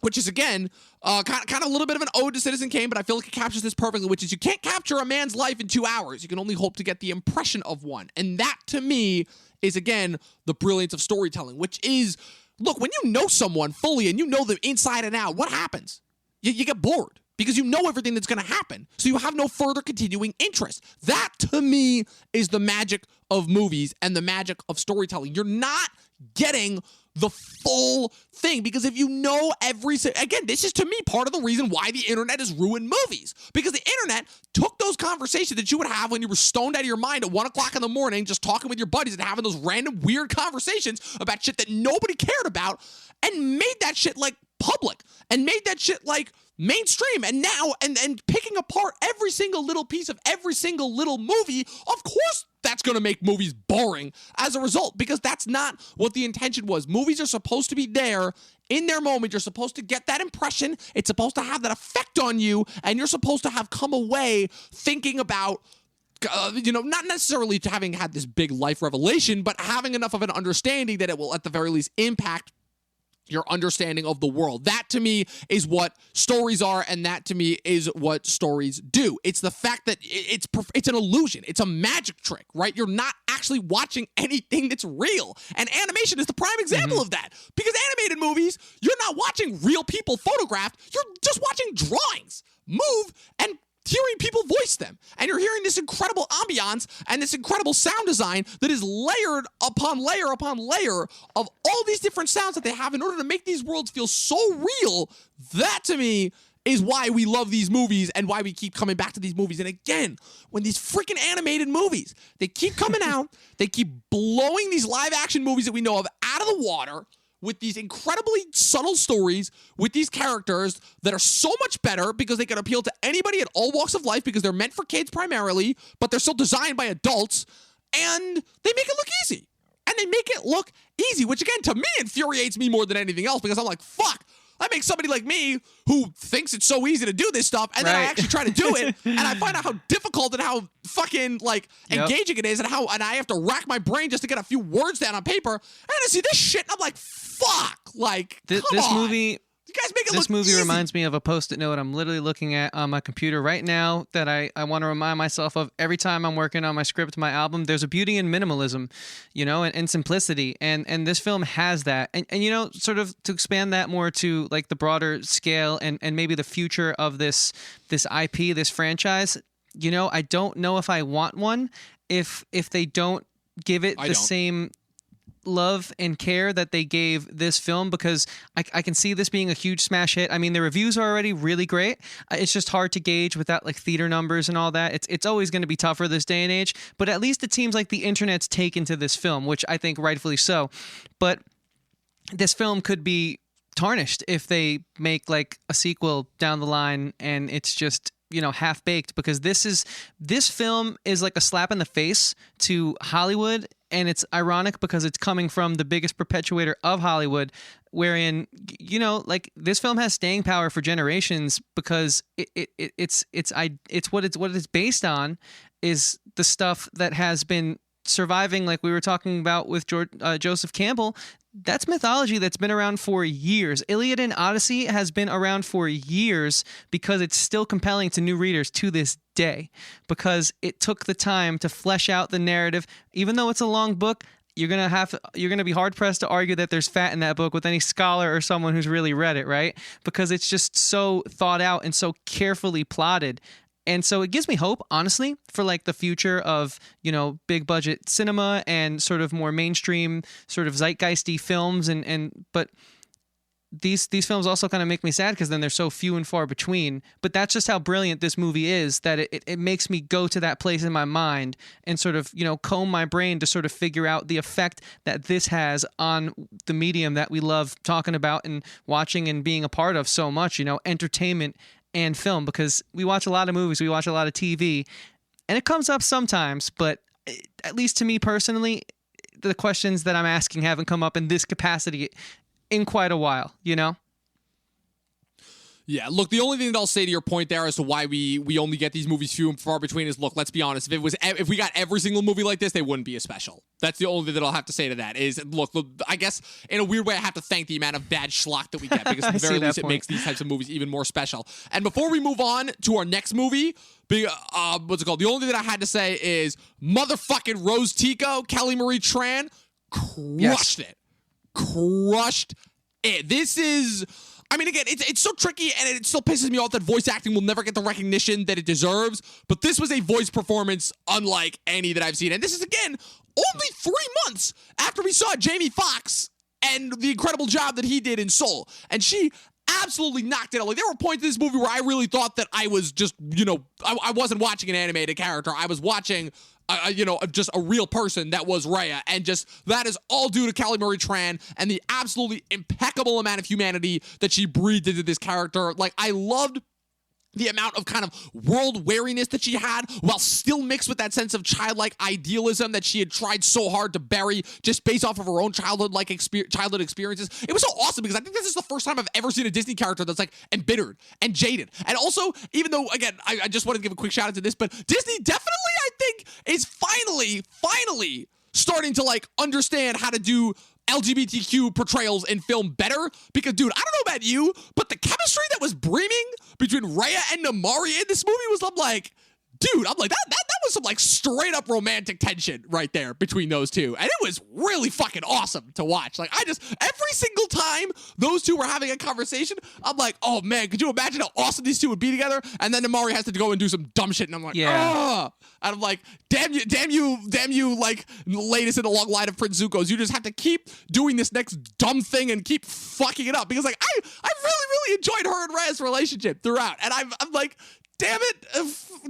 Speaker 1: which is, again, kind of a little bit of an ode to Citizen Kane, but I feel like it captures this perfectly, which is, you can't capture a man's life in 2 hours. You can only hope to get the impression of one. And that, to me, is, again, the brilliance of storytelling, which is, look, when you know someone fully and you know them inside and out, what happens? You get bored because you know everything that's going to happen. So you have no further continuing interest. That, to me, is the magic of movies and the magic of storytelling. You're not getting the full thing, because if you know again, this is, to me, part of the reason why the internet has ruined movies, because the internet took those conversations that you would have when you were stoned out of your mind at 1 o'clock in the morning, just talking with your buddies and having those random weird conversations about shit that nobody cared about, and made that shit public and made that shit mainstream. And now and picking apart every single little piece of every single little movie, of course that's going to make movies boring as a result, because that's not what the intention was. Movies are supposed to be there in their moment. You're supposed to get that impression. It's supposed to have that effect on you, and you're supposed to have come away thinking about not necessarily to having had this big life revelation, but having enough of an understanding that it will at the very least impact your understanding of the world. That, to me, is what stories are, and that, to me, is what stories do. It's the fact that it's an illusion. It's a magic trick, right? You're not actually watching anything that's real. And animation is the prime example of that. Because animated movies, you're not watching real people photographed. You're just watching drawings move and hearing people voice them. And you're hearing this incredible ambiance and this incredible sound design that is layered upon layer upon layer of all these different sounds that they have in order to make these worlds feel so real. That, to me, is why we love these movies and why we keep coming back to these movies. And again, when these freaking animated movies, they keep coming out, they keep blowing these live action movies that we know of out of the water, with these incredibly subtle stories, with these characters that are so much better because they can appeal to anybody at all walks of life, because they're meant for kids primarily, but they're still designed by adults, and they make it look easy. And they make it look easy, which, again, to me, infuriates me more than anything else, because I'm like, fuck, that makes somebody like me who thinks it's so easy to do this stuff, and then I actually try to do it, and I find out how difficult and how fucking engaging it is, and I have to rack my brain just to get a few words down on paper, and I see this shit, and I'm like, fuck,
Speaker 2: this movie.
Speaker 1: You guys make it
Speaker 2: this
Speaker 1: look
Speaker 2: movie
Speaker 1: easy.
Speaker 2: Reminds me of a Post-it note I'm literally looking at on my computer right now that I want to remind myself of every time I'm working on my script, my album. There's a beauty in minimalism, and simplicity, and this film has that. And sort of to expand that more to the broader scale and maybe the future of this IP, this franchise. I don't know if I want one if they don't give it the same love and care that they gave this film, because I can see this being a huge smash hit. I mean, the reviews are already really great. It's just hard to gauge without like theater numbers and all that. It's always going to be tougher this day and age, but at least it seems like the internet's taken to this film, which I think rightfully so. But this film could be tarnished if they make like a sequel down the line and it's just, you know, half baked, because this film is like a slap in the face to Hollywood. And it's ironic because it's coming from the biggest perpetuator of Hollywood, wherein, you know, like this film has staying power for generations because it's what it's based on is the stuff that has been surviving, like we were talking about with Joseph Campbell. That's mythology that's been around for years. Iliad and Odyssey has been around for years because it's still compelling to new readers to this day, because it took the time to flesh out the narrative. Even though it's a long book, you're gonna be hard pressed to argue that there's fat in that book with any scholar or someone who's really read it, right? Because it's just so thought out and so carefully plotted. And so it gives me hope, honestly, for like the future of, you know, big budget cinema and sort of more mainstream sort of zeitgeisty films. But these films also kind of make me sad because then they're so few and far between. But that's just how brilliant this movie is, that it makes me go to that place in my mind and sort of, you know, comb my brain to sort of figure out the effect that this has on the medium that we love talking about and watching and being a part of so much, you know, entertainment and film, because we watch a lot of movies, we watch a lot of TV, and it comes up sometimes, but at least to me personally, the questions that I'm asking haven't come up in this capacity in quite a while, you know?
Speaker 1: Yeah, look, the only thing that I'll say to your point there as to why we only get these movies few and far between is, look, let's be honest, if we got every single movie like this, they wouldn't be a special. That's the only thing that I'll have to say to that is, look, I guess in a weird way I have to thank the amount of bad schlock that we get, because at the very least it makes these types of movies even more special. And before we move on to our next movie, what's it called? The only thing that I had to say is motherfucking Rose Tico, Kelly Marie Tran, crushed it. Crushed it. This is... I mean, again, it's so tricky, and it still pisses me off that voice acting will never get the recognition that it deserves, but this was a voice performance unlike any that I've seen. And this is, again, only 3 months after we saw Jamie Foxx and the incredible job that he did in Soul. And she absolutely knocked it out. Like, there were points in this movie where I really thought that I was just, you know, I wasn't watching an animated character. I was watching... just a real person that was Raya, and just that is all due to Kelly Marie Tran and the absolutely impeccable amount of humanity that she breathed into this character. Like, I loved the amount of kind of world wariness that she had, while still mixed with that sense of childlike idealism that she had tried so hard to bury just based off of her own childhood experiences. It was so awesome, because I think this is the first time I've ever seen a Disney character that's like embittered and jaded. And also, even though, again, I just want to give a quick shout out to this, but Disney definitely, I think, is finally starting to like understand how to do LGBTQ portrayals in film better, because, dude, I don't know about you, but the chemistry that was brimming between Raya and Namari in this movie was, I'm like, dude, I'm like, that was some like straight up romantic tension right there between those two. And it was really fucking awesome to watch. Like, every single time those two were having a conversation, I'm like, oh man, could you imagine how awesome these two would be together? And then Namari has to go and do some dumb shit, and I'm like, oh. And I'm like, damn you, like, latest in the long line of Prince Zuko's. You just have to keep doing this next dumb thing and keep fucking it up. Because, like, I really enjoyed her and Raya's relationship throughout. And I'm like, damn it,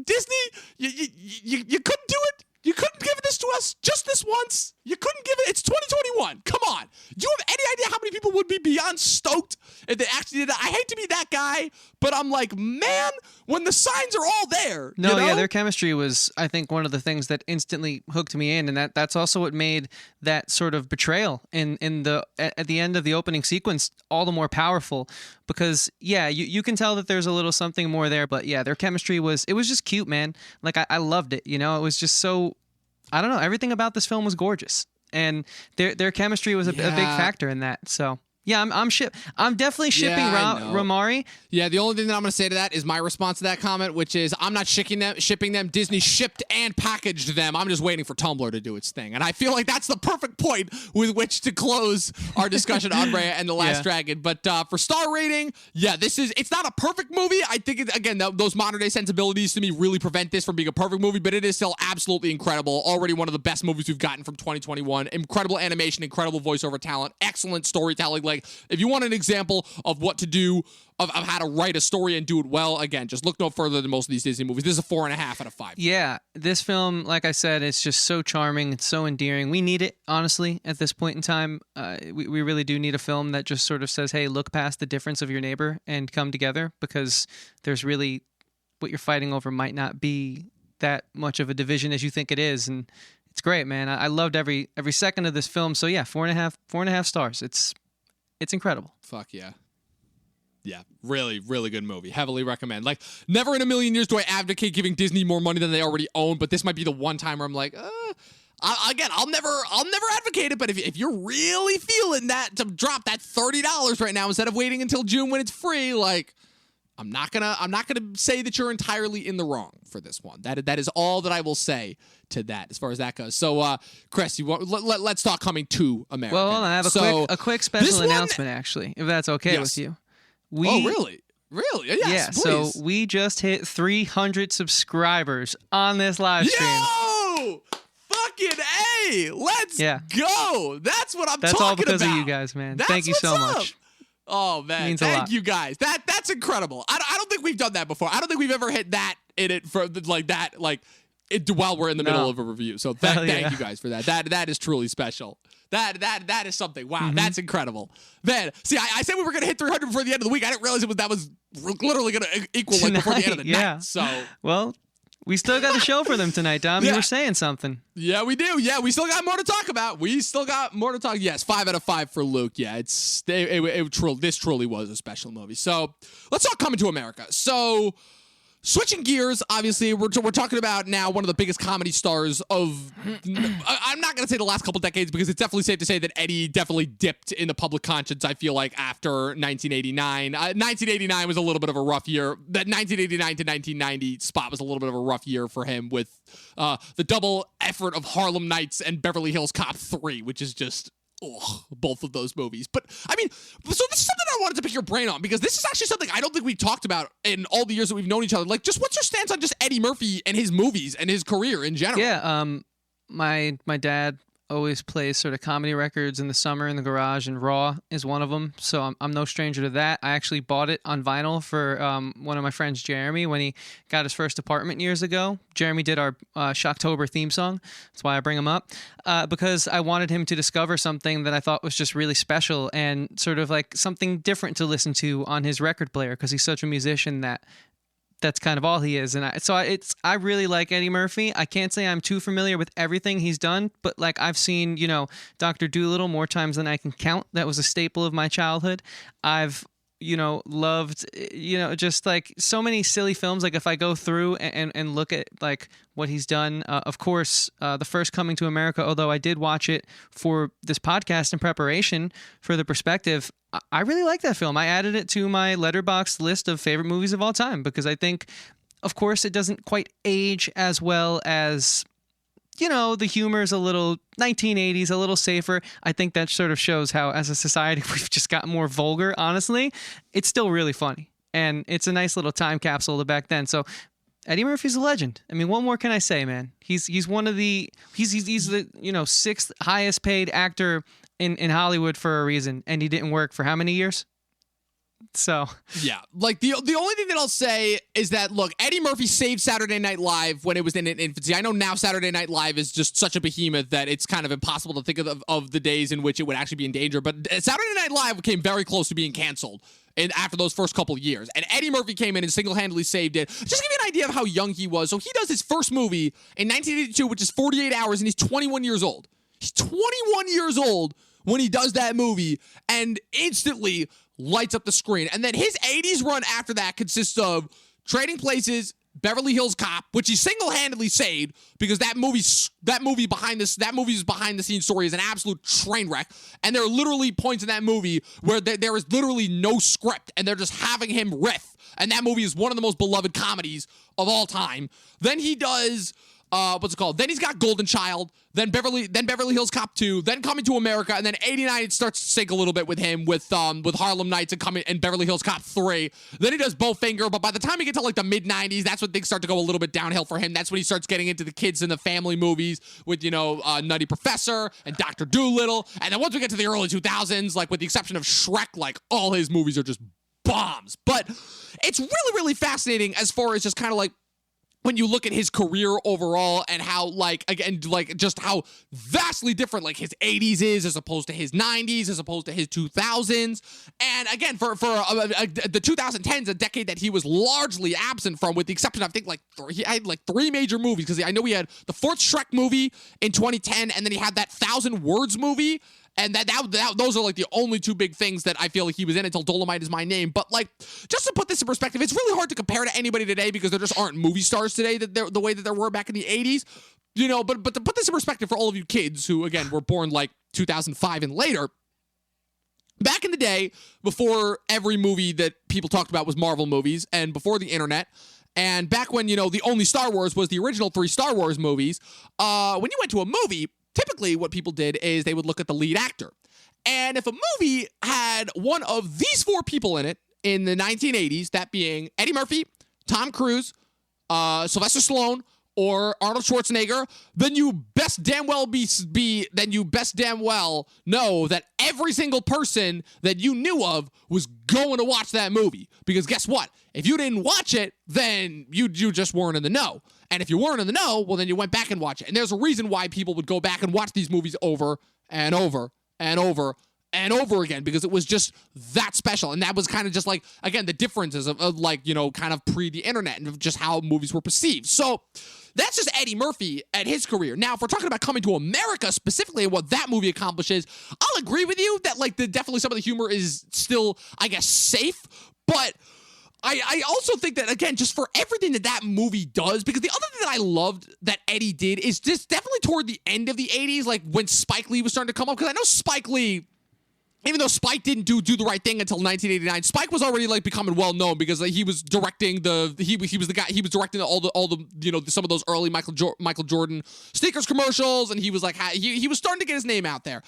Speaker 1: Disney, you couldn't do it. You couldn't give this to us just this once. You couldn't give it. It's 2021. Come on. Do you have any idea how many people would be beyond stoked if they actually did that? I hate to be that guy, but I'm like, man, when the signs are all there.
Speaker 2: No,
Speaker 1: you know?
Speaker 2: Yeah, their chemistry was, I think, one of the things that instantly hooked me in, and that's also what made that sort of betrayal at the end of the opening sequence all the more powerful. Because, yeah, you can tell that there's a little something more there, but yeah, their chemistry was just cute, man. Like, I loved it, you know? It was just so, I don't know, everything about this film was gorgeous. And their chemistry was a big factor in that, so... Yeah, I'm definitely shipping Romari.
Speaker 1: Yeah, the only thing that I'm going to say to that is my response to that comment, which is I'm not shipping them. Disney shipped and packaged them. I'm just waiting for Tumblr to do its thing. And I feel like that's the perfect point with which to close our discussion on Raya and the Last Dragon. But for star rating, yeah, it's not a perfect movie. I think, again, those modern day sensibilities to me really prevent this from being a perfect movie, but it is still absolutely incredible. Already one of the best movies we've gotten from 2021. Incredible animation, incredible voiceover talent, excellent storytelling. Like, if you want an example of what to do, of how to write a story and do it well, again, just look no further than most of these Disney movies. This is a 4.5 out of 5.
Speaker 2: Yeah, this film, like I said, it's just so charming. It's so endearing. We need it, honestly, at this point in time. We really do need a film that just sort of says, hey, look past the difference of your neighbor and come together, because there's really, what you're fighting over might not be that much of a division as you think it is. And it's great, man. I loved every second of this film. So yeah, 4.5 stars. It's incredible.
Speaker 1: Fuck yeah. Yeah, really, really good movie. Heavily recommend. Like, never in a million years do I advocate giving Disney more money than they already own, but this might be the one time where I'm like, again, I'll never advocate it, but if you're really feeling that, to drop that $30 right now instead of waiting until June when it's free, like, I'm not gonna say that you're entirely in the wrong for this one. That is all that I will say to that as far as that goes. So, Chris, let's talk coming to America.
Speaker 2: Well, I have a quick special announcement, actually, if that's okay with you.
Speaker 1: Really? Yes,
Speaker 2: yeah,
Speaker 1: please.
Speaker 2: So we just hit 300 subscribers on this live stream.
Speaker 1: Yo! Fucking A! Let's go! That's what I'm talking about.
Speaker 2: That's all because of you guys, man. Thank you so much.
Speaker 1: Oh, man. Thank you guys. That's incredible. I don't think we've done that before. I don't think we've ever hit that in it for like that, while we're in the middle of a review. So thank you guys for that. That is truly special. That is something. Wow, that's incredible. Man, see, I said we were going to hit 300 before the end of the week. I didn't realize that was literally going to equal before the end of the night. So,
Speaker 2: well, we still got a show for them tonight, Dom. You were saying something.
Speaker 1: Yeah, we do. Yeah, we still got more to talk about. Yes, 5 out of 5 for Luke. Yeah, this truly was a special movie. So let's talk Coming to America. So, switching gears, obviously, we're talking about now one of the biggest comedy stars of, I'm not going to say the last couple decades, because it's definitely safe to say that Eddie definitely dipped in the public conscience, I feel like, after 1989. 1989 was a little bit of a rough year. That 1989 to 1990 spot was a little bit of a rough year for him, with the double effort of Harlem Nights and Beverly Hills Cop 3, which is just... both of those movies. But, I mean, so this is something I wanted to pick your brain on, because this is actually something I don't think we've talked about in all the years that we've known each other. Like, just what's your stance on just Eddie Murphy and his movies and his career in general?
Speaker 2: Yeah, my dad always plays sort of comedy records in the summer in the garage, and Raw is one of them. So I'm no stranger to that. I actually bought it on vinyl for one of my friends, Jeremy, when he got his first apartment years ago. Jeremy did our Shocktober theme song. That's why I bring him up, because I wanted him to discover something that I thought was just really special and sort of like something different to listen to on his record player, because he's such a musician that's kind of all he is. And I really like Eddie Murphy. I can't say I'm too familiar with everything he's done, but like I've seen, Dr. Dolittle more times than I can count. That was a staple of my childhood. I've, loved, just like so many silly films. Like if I go through and look at like what he's done, of course, the first Coming to America, although I did watch it for this podcast in preparation for the perspective, I really like that film. I added it to my Letterboxd list of favorite movies of all time, because I think, of course, it doesn't quite age as well as, the humor is a little 1980s, a little safer. I think that sort of shows how, as a society, we've just gotten more vulgar, honestly. It's still really funny, and it's a nice little time capsule to back then. So Eddie Murphy's a legend. I mean, what more can I say, man? He's one of the, he's the, sixth highest paid actor in Hollywood for a reason, and he didn't work for how many years? So
Speaker 1: yeah, like the only thing that I'll say is that, look, Eddie Murphy saved Saturday Night Live when it was in its infancy. I know now Saturday Night Live is just such a behemoth that it's kind of impossible to think of the days in which it would actually be in danger. But Saturday Night Live came very close to being canceled after those first couple of years, and Eddie Murphy came in and single-handedly saved it. Just to give you an idea of how young he was. So he does his first movie in 1982, which is 48 Hours, and he's 21 years old. He's 21 years old when he does that movie, and instantly lights up the screen. And then his 80s run after that consists of Trading Places, Beverly Hills Cop, which he single-handedly saved because that movie's behind the scenes story is an absolute train wreck. And there are literally points in that movie where there is literally no script and they're just having him riff. And that movie is one of the most beloved comedies of all time. Then he does what's it called? Then he's got Golden Child, then Beverly Hills Cop 2, then Coming to America, and then 89 it starts to sink a little bit with him with Harlem Nights and Beverly Hills Cop 3. Then he does Bowfinger, but by the time you get to like the mid 90s, that's when things start to go a little bit downhill for him. That's when he starts getting into the kids and the family movies with Nutty Professor and Dr. Dolittle. And then once we get to the early 2000s, like with the exception of Shrek, like all his movies are just bombs. But it's really, really fascinating as far as just kind of like when you look at his career overall and how, like, again, like, just how vastly different, like, his 80s is as opposed to his 90s, as opposed to his 2000s. And, again, for the 2010s, a decade that he was largely absent from, with the exception of, I think, like, he had, like, 3 major movies, because I know he had the 4th Shrek movie in 2010, and then he had that 1,000 Words movie. And those are like the only 2 big things that I feel like he was in until Dolomite Is My Name. But like, just to put this in perspective, it's really hard to compare to anybody today because there just aren't movie stars today the way that there were back in the 80s. But to put this in perspective for all of you kids who, again, were born like 2005 and later, back in the day, before every movie that people talked about was Marvel movies and before the internet, and back when, the only Star Wars was the original 3 Star Wars movies, when you went to a movie, typically what people did is they would look at the lead actor. And if a movie had one of these 4 people in it in the 1980s, that being Eddie Murphy, Tom Cruise, Sylvester Stallone, or Arnold Schwarzenegger, then you best damn well know that every single person that you knew of was going to watch that movie. Because guess what? If you didn't watch it, then you just weren't in the know. And if you weren't in the know, well, then you went back and watched it. And there's a reason why people would go back and watch these movies over and over and over and over again, because it was just that special. And that was kind of just like, again, the differences of like, kind of pre the internet and of just how movies were perceived. So that's just Eddie Murphy at his career. Now, if we're talking about Coming to America specifically and what that movie accomplishes, I'll agree with you that like definitely some of the humor is still, I guess, safe, but I also think that, again, just for everything that movie does, because the other thing that I loved that Eddie did is just definitely toward the end of the 80s, like when Spike Lee was starting to come up, because I know Spike Lee, even though Spike didn't do the right thing until 1989, Spike was already like becoming well known because like, he was directing he was the guy, he was directing all the some of those early Michael Jordan sneakers commercials, and he was like he was starting to get his name out there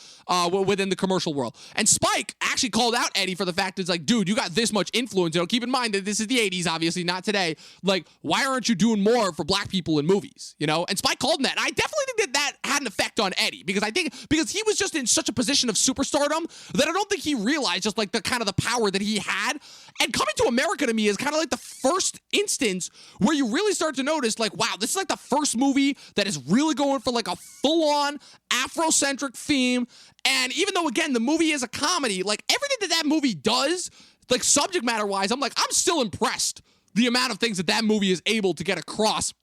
Speaker 1: within the commercial world. And Spike actually called out Eddie for the fact it's like, dude, you got this much influence. Keep in mind that this is the 80s, obviously not today. Like, why aren't you doing more for black people in movies? And Spike called him that. And I definitely think that had an effect on Eddie because he was just in such a position of superstardom that I don't think he realized just like the kind of the power that he had. And Coming to America to me is kind of like the first instance where you really start to notice like, wow, this is like the first movie that is really going for like a full-on Afrocentric theme. And even though, again, the movie is a comedy, like everything that movie does, like subject matter wise, I'm still impressed the amount of things that movie is able to get across.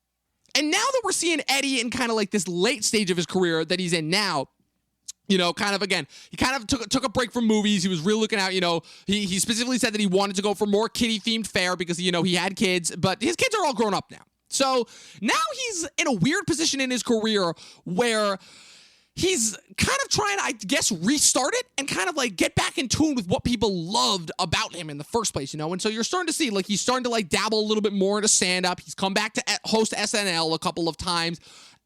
Speaker 1: And now that we're seeing Eddie in kind of like this late stage of his career that he's in now, kind of, again, he kind of took a break from movies. He was really looking out, he specifically said that he wanted to go for more kiddie-themed fare because, he had kids, but his kids are all grown up now. So now he's in a weird position in his career where he's kind of trying to, I guess, restart it and kind of like get back in tune with what people loved about him in the first place, And so you're starting to see, like, he's starting to like dabble a little bit more into stand-up. He's come back to host SNL a couple of times.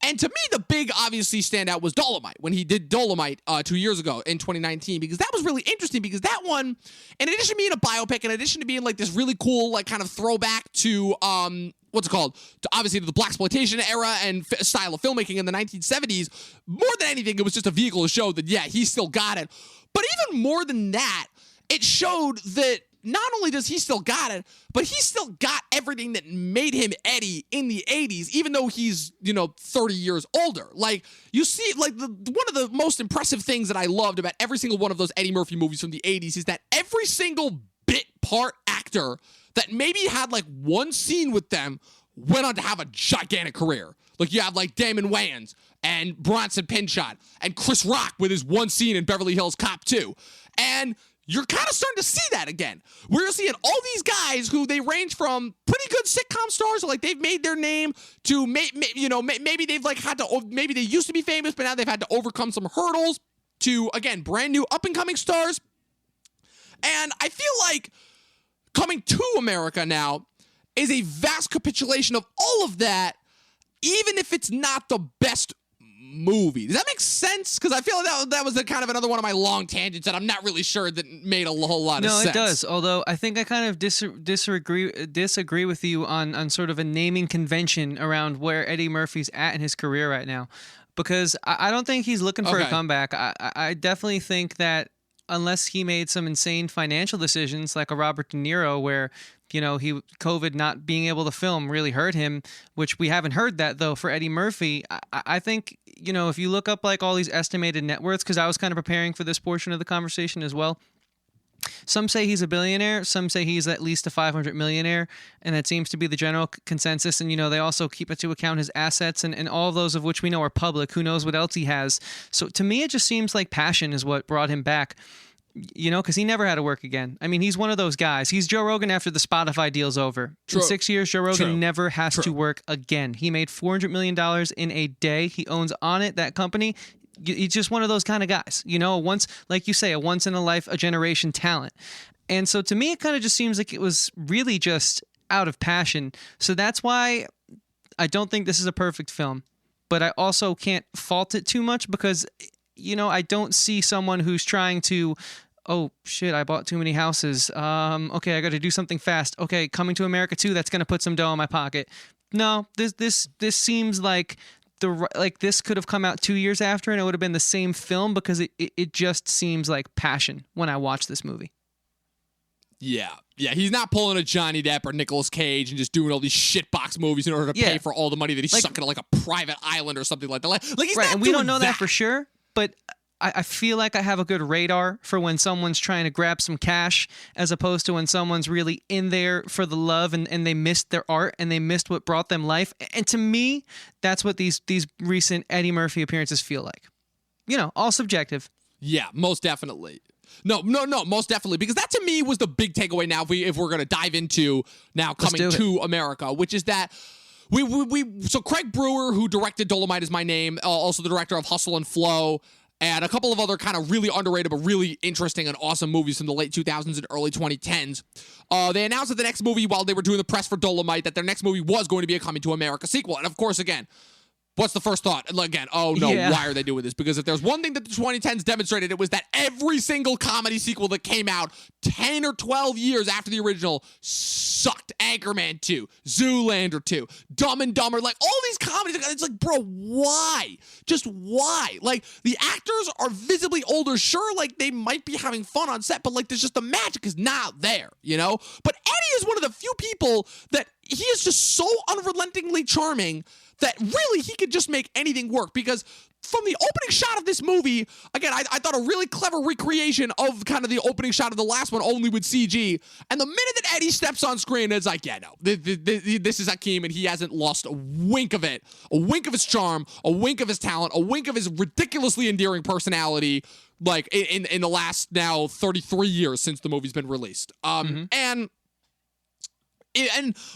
Speaker 1: And to me, the big, obviously, standout was Dolomite, when he did Dolomite 2 years ago in 2019, because that was really interesting, because that one, in addition to being a biopic, in addition to being, like, this really cool, like, kind of throwback to, what's it called? Obviously, to the blaxploitation era and style of filmmaking in the 1970s, more than anything, it was just a vehicle to show that, yeah, he still got it. But even more than that, it showed that not only does he still got it, but he still got everything that made him Eddie in the 80s, even though he's, 30 years older. Like, you see, like, one of the most impressive things that I loved about every single one of those Eddie Murphy movies from the 80s is that every single bit part actor that maybe had, like, one scene with them went on to have a gigantic career. Like, you have, like, Damon Wayans and Bronson Pinchot and Chris Rock with his one scene in Beverly Hills Cop 2. And you're kind of starting to see that again. We're seeing all these guys who they range from pretty good sitcom stars, like they've made their name, to maybe they've like had to, maybe they used to be famous, but now they've had to overcome some hurdles, to again brand new up and coming stars. And I feel like coming to America now is a vast capitulation of all of that, even if it's not the best movie. Does that make sense? Because I feel like that was kind of another one of my long tangents that I'm not really sure that made a whole lot of sense.
Speaker 2: No, it does. Although I think I kind of disagree with you on sort of a naming convention around where Eddie Murphy's at in his career right now. Because I don't think he's looking for a comeback. I definitely think that unless he made some insane financial decisions like a Robert De Niro where, COVID not being able to film really hurt him, which we haven't heard that though for Eddie Murphy. I think, if you look up like all these estimated net worths, because I was kind of preparing for this portion of the conversation as well. Some say he's a billionaire. Some say he's at least a 500 millionaire. And that seems to be the general consensus. And, they also keep into account his assets and all of those of which we know are public. Who knows what else he has. So to me, it just seems like passion is what brought him back. Because he never had to work again. I mean, he's one of those guys. He's Joe Rogan after the Spotify deal's over.
Speaker 1: True.
Speaker 2: In 6 years, Joe Rogan never has to work again. He made $400 million in a day. He owns Onnit, that company. He's just one of those kind of guys. Once, like you say, a once in a life, a generation talent. And so to me, it kind of just seems like it was really just out of passion. So that's why I don't think this is a perfect film. But I also can't fault it too much because, I don't see someone who's trying to, oh shit, I bought too many houses. Okay, I got to do something fast. Okay, Coming to America 2, that's going to put some dough in my pocket. No, this seems like this could have come out 2 years after and it would have been the same film because it just seems like passion when I watch this movie.
Speaker 1: Yeah, he's not pulling a Johnny Depp or Nicolas Cage and just doing all these shitbox movies in order to pay for all the money that he's sucking at like a private island or something like that. Like he's not
Speaker 2: and we don't know that for sure, but I feel like I have a good radar for when someone's trying to grab some cash as opposed to when someone's really in there for the love and they missed their art and they missed what brought them life. And to me, that's what these recent Eddie Murphy appearances feel like. All subjective.
Speaker 1: Yeah, most definitely. No, most definitely. Because that to me was the big takeaway now if we're going to dive into now Coming to America, which is that so Craig Brewer, who directed Dolomite Is My Name, also the director of Hustle and Flow, and a couple of other kind of really underrated but really interesting and awesome movies from the late 2000s and early 2010s. They announced that the next movie, while they were doing the press for Dolomite, that their next movie was going to be a Coming to America sequel. And of course, again, what's the first thought? Again, why are they doing this? Because if there's one thing that the 2010s demonstrated, it was that every single comedy sequel that came out 10 or 12 years after the original sucked. Anchorman 2, Zoolander 2, Dumb and Dumber, like all these comedies, it's like, bro, why? Just why? Like, the actors are visibly older. Sure, like, they might be having fun on set, but like, there's just the magic is not there, But Eddie is one of the few people that he is just so unrelentingly charming that really he could just make anything work. Because from the opening shot of this movie, again, I thought a really clever recreation of kind of the opening shot of the last one, only with CG. And the minute that Eddie steps on screen, it's like, yeah, no, this is Hakeem, and he hasn't lost a wink of it, a wink of his charm, a wink of his talent, a wink of his ridiculously endearing personality, like in the last now 33 years since the movie's been released. And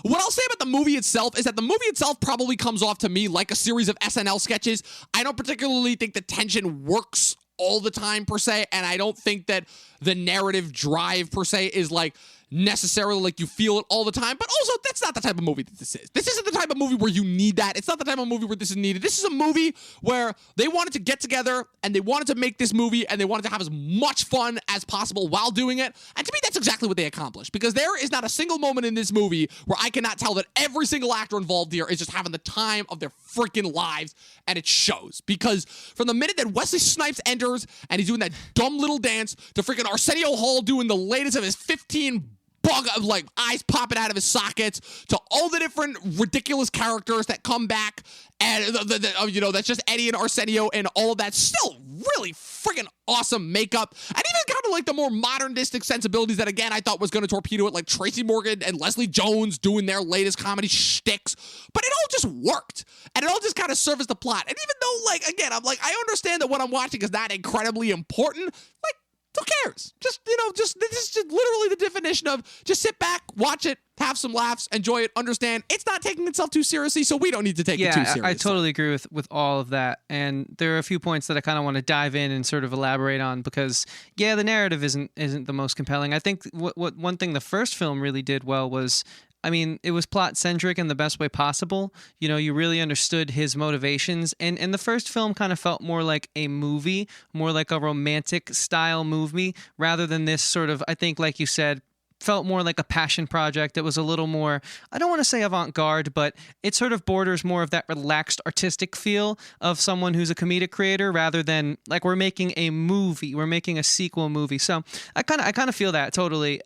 Speaker 1: what I'll say about the movie itself is that the movie itself probably comes off to me like a series of SNL sketches. I don't particularly think the tension works all the time per se, and I don't think that the narrative drive per se is like necessarily like you feel it all the time. But also, that's not the type of movie that this is. This isn't the type of movie where you need that. It's not the type of movie where this is needed. This is a movie where they wanted to get together and they wanted to make this movie and they wanted to have as much fun as possible while doing it. And to me, that's exactly what they accomplished, because there is not a single moment in this movie where I cannot tell that every single actor involved here is just having the time of their freaking lives, and it shows. Because from the minute that Wesley Snipes enters and he's doing that dumb little dance to freaking Arsenio Hall doing the latest of his 15 bug of like eyes popping out of his sockets, to all the different ridiculous characters that come back, and that's just Eddie and Arsenio and all of that, still really freaking awesome makeup, and even kind of like the more modernistic sensibilities that again I thought was going to torpedo it, like Tracy Morgan and Leslie Jones doing their latest comedy shticks, but it all just worked, and it all just kind of serviced the plot. And even though, like, again, I'm like, I understand that what I'm watching is not incredibly important, like, who cares? Just, this is just literally the definition of just sit back, watch it, have some laughs, enjoy it, understand it's not taking itself too seriously, so we don't need to take it too seriously.
Speaker 2: I totally agree with all of that. And there are a few points that I kind of want to dive in and sort of elaborate on because, the narrative isn't the most compelling. I think what one thing the first film really did well was, it was plot-centric in the best way possible. You really understood his motivations. And the first film kind of felt more like a movie, more like a romantic-style movie, rather than this sort of, I think, like you said, felt more like a passion project. It was a little more, I don't want to say avant-garde, but it sort of borders more of that relaxed artistic feel of someone who's a comedic creator rather than like we're making a movie, we're making a sequel movie. So I kind of feel that totally.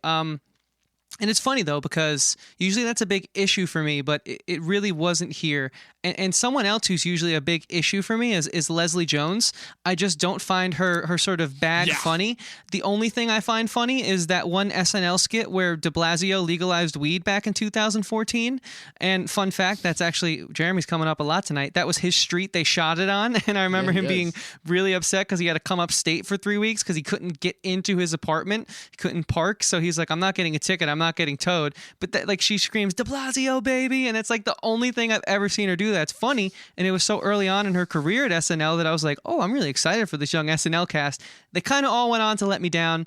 Speaker 2: And it's funny, though, because usually that's a big issue for me, but it really wasn't here. And someone else who's usually a big issue for me is Leslie Jones. I just don't find her sort of bag funny. The only thing I find funny is that one SNL skit where de Blasio legalized weed back in 2014. And fun fact, that's actually, Jeremy's coming up a lot tonight, that was his street they shot it on. And I remember him being really upset because he had to come upstate for 3 weeks because he couldn't get into his apartment. He couldn't park. So he's like, I'm not getting a ticket. I'm not getting towed. But that, like, she screams, de Blasio, baby. And it's like the only thing I've ever seen her do that's funny. And it was so early on in her career at SNL that I was like, oh, I'm really excited for this young SNL cast. They kind of all went on to let me down.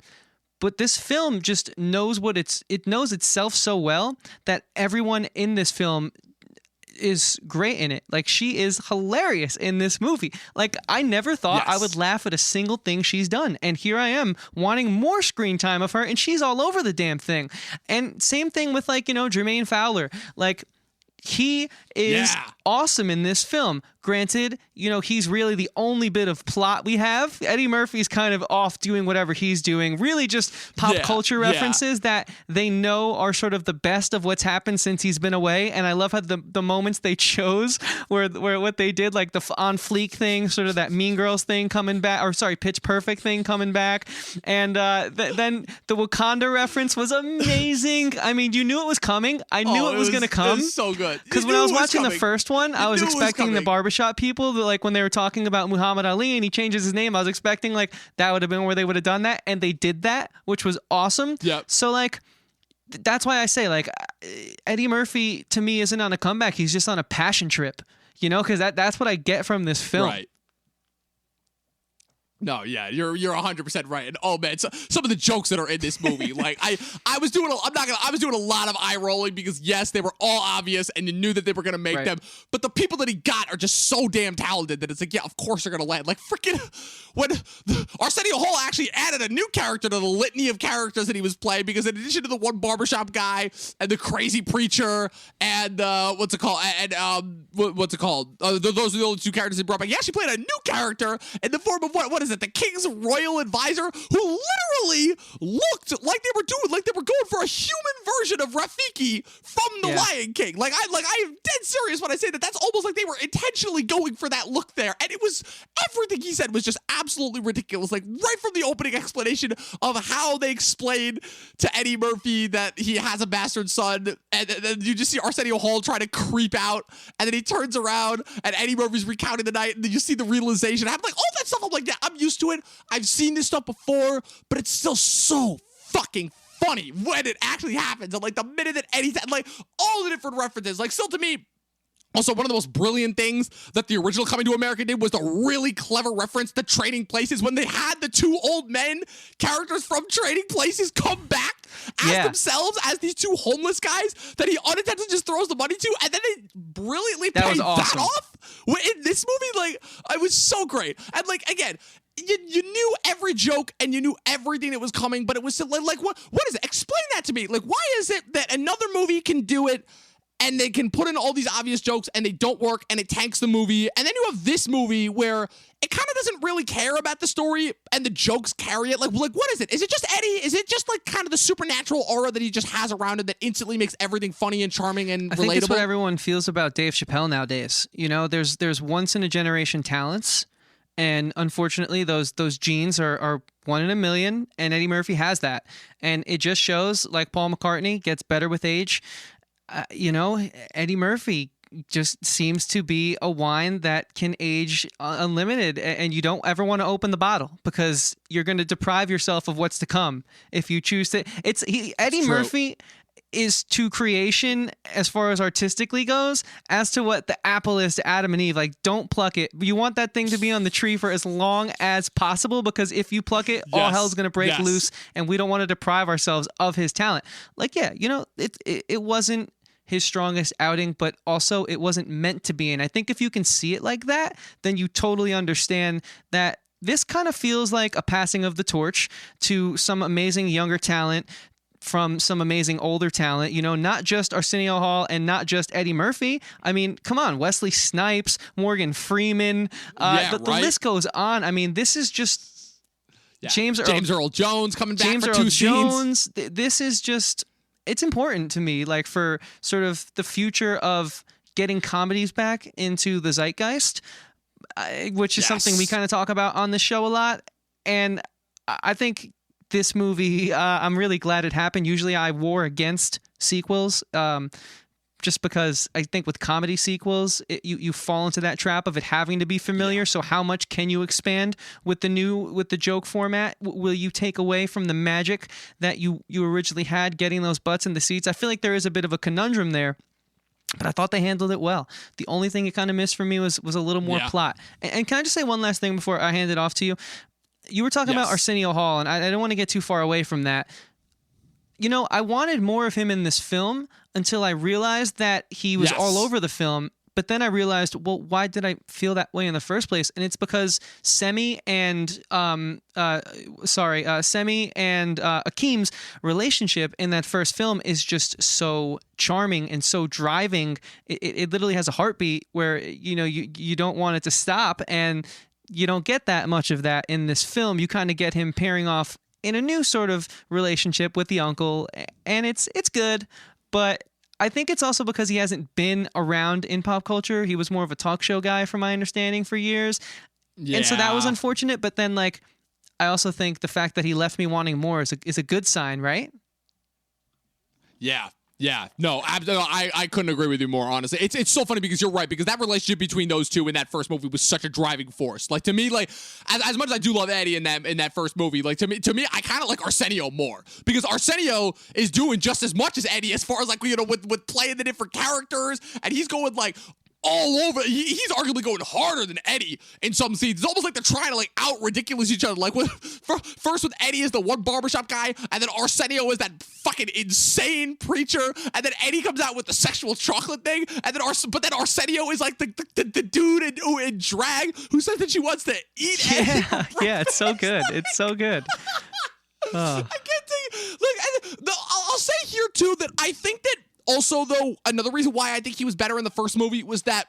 Speaker 2: But this film just knows it knows itself so well that everyone in this film is great in it. Like, she is hilarious in this movie. Like, I never thought I would laugh at a single thing she's done. And here I am wanting more screen time of her, and she's all over the damn thing. And same thing with, like, Jermaine Fowler. Like, he is awesome in this film. Granted, he's really the only bit of plot we have. Eddie Murphy's kind of off doing whatever he's doing. Really just pop culture references that they know are sort of the best of what's happened since he's been away. And I love how the moments they chose where what they did, like the on fleek thing, sort of that Mean Girls thing coming back, or sorry, Pitch Perfect thing coming back. And then the Wakanda reference was amazing. I mean, you knew it was coming. I knew it was going to come.
Speaker 1: It was so good.
Speaker 2: Because when I was watching the first one, I was expecting the barbershop people, like when they were talking about Muhammad Ali and he changes his name, I was expecting like that would have been where they would have done that, and they did that, which was awesome. Yep. So like that's why I say like Eddie Murphy to me isn't on a comeback, he's just on a passion trip, because that's what I get from this film.
Speaker 1: Right. No, yeah, you're 100% right. And oh man, some of the jokes that are in this movie, like I was doing a lot of eye rolling because yes, they were all obvious and you knew that they were gonna make them, but the people that he got are just so damn talented that it's like, yeah, of course they're gonna land. Like freaking when Arsenio Hall actually added a new character to the litany of characters that he was playing, because in addition to the one barbershop guy and the crazy preacher and those are the only two characters he brought back. He actually played a new character in the form of what is it? The King's royal advisor, who literally looked like they were going for a human version of Rafiki from The Lion King. I am dead serious when I say that. That's almost like they were intentionally going for that look there. And it was, everything he said was just absolutely ridiculous. Like right from the opening explanation of how they explained to Eddie Murphy that he has a bastard son, and then you just see Arsenio Hall try to creep out, and then he turns around and Eddie Murphy's recounting the night, and then you see the realization. I'm like, all that stuff. I'm like, yeah, I'm used to it. I've seen this stuff before, but it's still so fucking funny when it actually happens. And like the minute that Eddie said, like all the different references, like still to me, also one of the most brilliant things that the original Coming to America did was the really clever reference to Trading Places when they had the two old men characters from Trading Places come back as themselves as these two homeless guys that he unintentionally just throws the money to, and then they brilliantly pay that off. In this movie, like, it was so great. And like, again, you knew every joke and you knew everything that was coming, but it was like, what is it? Explain that to me. Like, why is it that another movie can do it and they can put in all these obvious jokes and they don't work and it tanks the movie, and then you have this movie where it kind of doesn't really care about the story and the jokes carry it? Like what is it? Is it just Eddie? Is it just like kind of the supernatural aura that he just has around it that instantly makes everything funny and charming and relatable?
Speaker 2: I think it's what everyone feels about Dave Chappelle nowadays. There's once in a generation talents, and unfortunately those genes are one in a million, and Eddie Murphy has that, and it just shows. Like Paul McCartney gets better with age. Eddie Murphy just seems to be a wine that can age unlimited, and you don't ever want to open the bottle because you're going to deprive yourself of what's to come if you choose to. Eddie Murphy is to creation as far as artistically goes as to what the apple is to Adam and Eve. Like, don't pluck it. You want that thing to be on the tree for as long as possible, because if you pluck it, all hell's going to break loose, and we don't want to deprive ourselves of his talent. Like, yeah, you know, it wasn't his strongest outing, but also it wasn't meant to be. And I think if you can see it like that, then you totally understand that this kind of feels like a passing of the torch to some amazing younger talent from some amazing older talent, you know, not just Arsenio Hall and not just Eddie Murphy. I mean, come on, Wesley Snipes, Morgan Freeman, the list goes on. I mean, this is just James
Speaker 1: Earl Jones coming back
Speaker 2: James
Speaker 1: for
Speaker 2: Earl
Speaker 1: 2
Speaker 2: Jones.
Speaker 1: scenes.
Speaker 2: This is just, it's important to me, like, for sort of the future of getting comedies back into the zeitgeist, which is something we kind of talk about on the show a lot. And I think this movie, I'm really glad it happened. Usually I war against sequels, just because I think with comedy sequels, you fall into that trap of it having to be familiar. So how much can you expand with the joke format? Will you take away from the magic that you originally had getting those butts in the seats? I feel like there is a bit of a conundrum there, but I thought they handled it well. The only thing it kind of missed for me was a little more plot. And can I just say one last thing before I hand it off to you? You were talking about Arsenio Hall, and I don't want to get too far away from that. You know, I wanted more of him in this film until I realized that he was all over the film. But then I realized, well, why did I feel that way in the first place? And it's because Semi and Akeem's relationship in that first film is just so charming and so driving. It literally has a heartbeat where, you know, you don't want it to stop, and you don't get that much of that in this film. You kind of get him pairing off in a new sort of relationship with the uncle, and it's good, but I think it's also because he hasn't been around in pop culture. He was more of a talk show guy, from my understanding, for years. And so that was unfortunate, but then, like, I also think the fact that he left me wanting more is a good sign, right?
Speaker 1: Yeah, no, I couldn't agree with you more, honestly. It's so funny because you're right, because that relationship between those two in that first movie was such a driving force. Like, to me, like, as much as I do love Eddie in that first movie, like, to me, I kind of like Arsenio more, because Arsenio is doing just as much as Eddie as far as, like, you know, with playing the different characters, and he's going, like, all over. He's arguably going harder than Eddie in some scenes. It's almost like they're trying to, like, out ridiculous each other. Like, first with Eddie is the one barbershop guy, and then Arsenio is that fucking insane preacher, and then Eddie comes out with the sexual chocolate thing, and then Arsenio is like the dude in drag who says that she wants to eat Eddie.
Speaker 2: Yeah, it's so good. It's so good.
Speaker 1: I can't think. Like, I'll say here too that I think that. Also, though, another reason why I think he was better in the first movie was that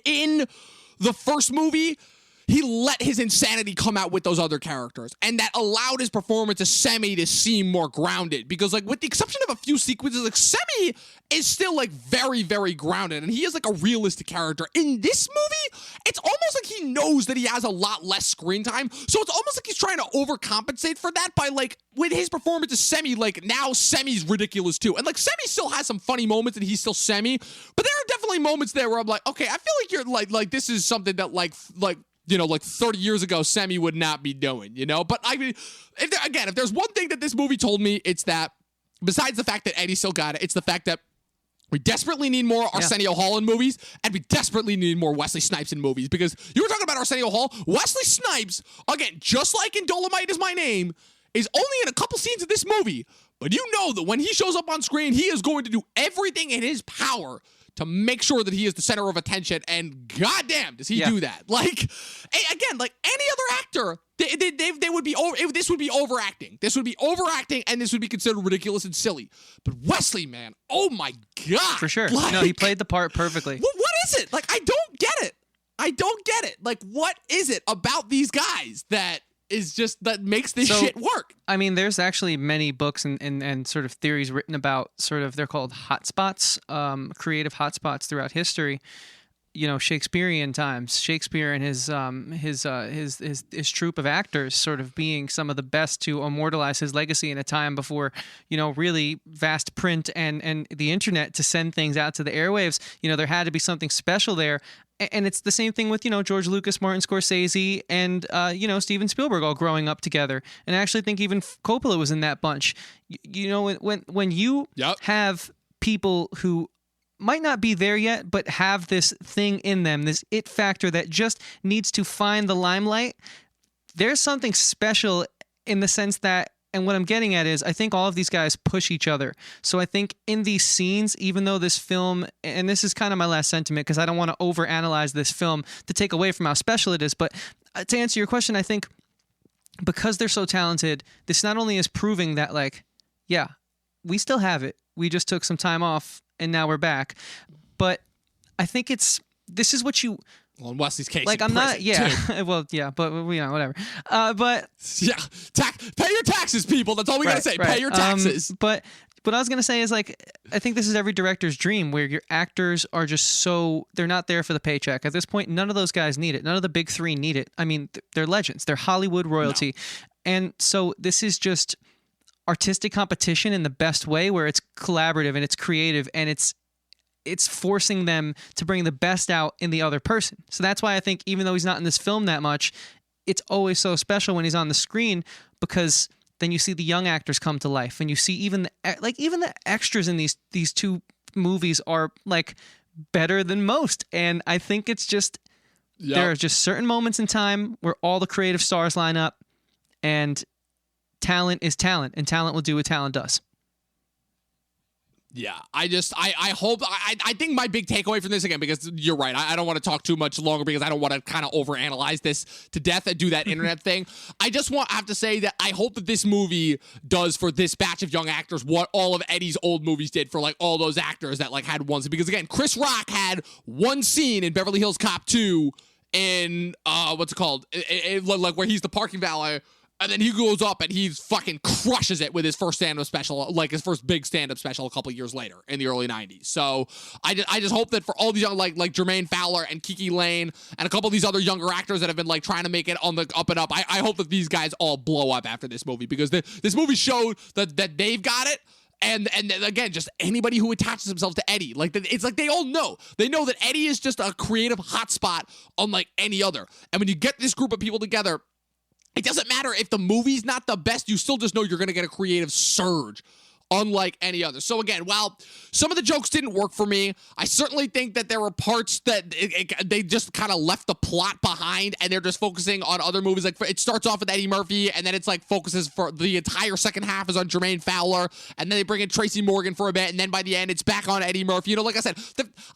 Speaker 1: in the first movie, he let his insanity come out with those other characters, and that allowed his performance as Semi to seem more grounded, because, like, with the exception of a few sequences, like, Semi is still, like, very, very grounded, and he is, like, a realistic character. In this movie, it's almost like he knows that he has a lot less screen time, so it's almost like he's trying to overcompensate for that by, like, with his performance as Semi, like, now Semi's ridiculous too, and, like, Semi still has some funny moments, and he's still Semi, but there are definitely moments there where I'm like, okay, I feel like you're, like, this is something that, like, you know, like 30 years ago, Semi would not be doing, you know? But I mean, if there's one thing that this movie told me, it's that, besides the fact that Eddie still got it, it's the fact that we desperately need more Arsenio Hall in movies, and we desperately need more Wesley Snipes in movies, because you were talking about Arsenio Hall. Wesley Snipes, again, just like in Dolomite Is My Name, is only in a couple scenes of this movie, but you know that when he shows up on screen, he is going to do everything in his power to make sure that he is the center of attention, and goddamn, does he do that? Like, again, like any other actor, they would be this would be overacting. This would be overacting, and this would be considered ridiculous and silly. But Wesley, man, oh my god,
Speaker 2: for sure.
Speaker 1: Like,
Speaker 2: no, he played the part perfectly.
Speaker 1: What is it? Like, I don't get it. I don't get it. Like, what is it about these guys that makes this shit work?
Speaker 2: I mean, there's actually many books and sort of theories written about they're called hotspots, creative hotspots throughout history. Shakespearean times, Shakespeare and his troupe of actors sort of being some of the best to immortalize his legacy in a time before, really vast print and the internet to send things out to the airwaves. There had to be something special there. And it's the same thing with, George Lucas, Martin Scorsese, and, Steven Spielberg all growing up together. And I actually think even Coppola was in that bunch. When you have people who might not be there yet, but have this thing in them, this it factor that just needs to find the limelight, there's something special in the sense that, and what I'm getting at is, I think all of these guys push each other. So I think in these scenes, even though this film, and this is kind of my last sentiment because I don't want to overanalyze this film to take away from how special it is, but to answer your question, I think because they're so talented, this not only is proving that, we still have it. We just took some time off and now we're back. But I think this is what you...
Speaker 1: Well, in Wesley's case,
Speaker 2: I'm not, well, yeah, but whatever. But
Speaker 1: yeah, pay your taxes, people. That's all we gotta say. Right. Pay your taxes.
Speaker 2: But what I was gonna say is I think this is every director's dream, where your actors are just they're not there for the paycheck. At this point, none of those guys need it. None of the big three need it. I mean, they're legends. They're Hollywood royalty, and so this is just artistic competition in the best way, where it's collaborative and it's creative and it's forcing them to bring the best out in the other person. So that's why I think even though he's not in this film that much, it's always so special when he's on the screen, because then you see the young actors come to life, and you see even the extras in these two movies are better than most. And I think it's just there are just certain moments in time where all the creative stars line up, and talent is talent, and talent will do what talent does.
Speaker 1: Yeah, I hope, I think my big takeaway from this, again, because you're right, I don't want to talk too much longer because I don't want to kind of overanalyze this to death and do that internet thing. I have to say that I hope that this movie does for this batch of young actors what all of Eddie's old movies did for all those actors that had one scene. Because again, Chris Rock had one scene in Beverly Hills Cop 2 in, what's it called? Where he's the parking valet. And then he goes up and he fucking crushes it with his first stand-up special, his first big stand-up special a couple years later in the early 90s. So I just hope that for all these young, like Jermaine Fowler and Kiki Lane and a couple of these other younger actors that have been trying to make it on the up and up, I hope that these guys all blow up after this movie, because this movie showed that they've got it. And again, just anybody who attaches themselves to Eddie, it's they all know. They know that Eddie is just a creative hotspot unlike any other. And when you get this group of people together, it doesn't matter if the movie's not the best, you still just know you're going to get a creative surge unlike any other. So again, while some of the jokes didn't work for me, I certainly think that there were parts that they just kind of left the plot behind, and they're just focusing on other movies. It starts off with Eddie Murphy, and then it's focuses for the entire second half is on Jermaine Fowler, and then they bring in Tracy Morgan for a bit, and then by the end it's back on Eddie Murphy. Like I said,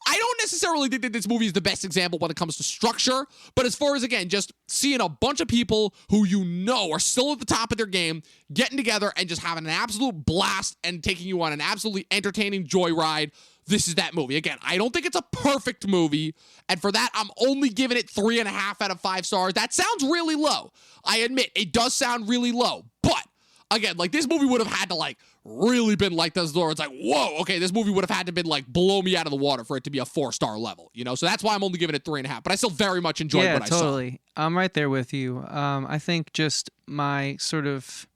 Speaker 1: I don't necessarily think that this movie is the best example when it comes to structure, but as far as, again, just seeing a bunch of people who are still at the top of their game getting together and just having an absolute blast and taking you on an absolutely entertaining joyride, this is that movie. Again, I don't think it's a perfect movie, and for that, I'm only giving it 3.5 out of 5 stars. That sounds really low. I admit, it does sound really low, but again, this movie would have had to really been this, where it's whoa, okay, this movie would have had to been blow me out of the water for it to be a 4-star level, so that's why I'm only giving it 3.5, but I still very much enjoyed what I saw. Yeah,
Speaker 2: totally. I'm right there with you. I think just my sort of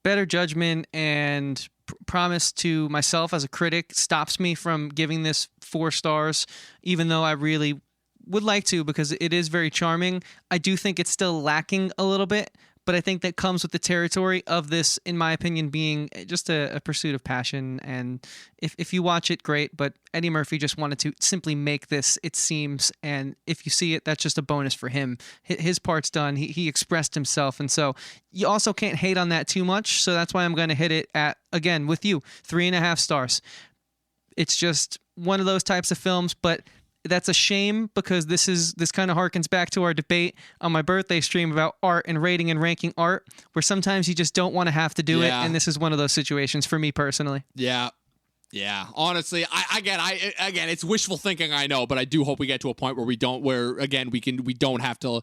Speaker 2: better judgment and promise to myself as a critic stops me from giving this 4 stars, even though I really would like to, because it is very charming. I do think it's still lacking a little bit, but I think that comes with the territory of this, in my opinion, being just a pursuit of passion. And if you watch it, great, but Eddie Murphy just wanted to simply make this, it seems, and if you see it, that's just a bonus for him. His part's done. He expressed himself, and so you also can't hate on that too much, so that's why I'm going to hit it at, again, with you, 3.5 stars. It's just one of those types of films, but that's a shame, because this kind of harkens back to our debate on my birthday stream about art and rating and ranking art, where sometimes you just don't want to have to do it, and this is one of those situations for me personally.
Speaker 1: Yeah. Honestly, again, it's wishful thinking, I know, but I do hope we get to a point where we don't have to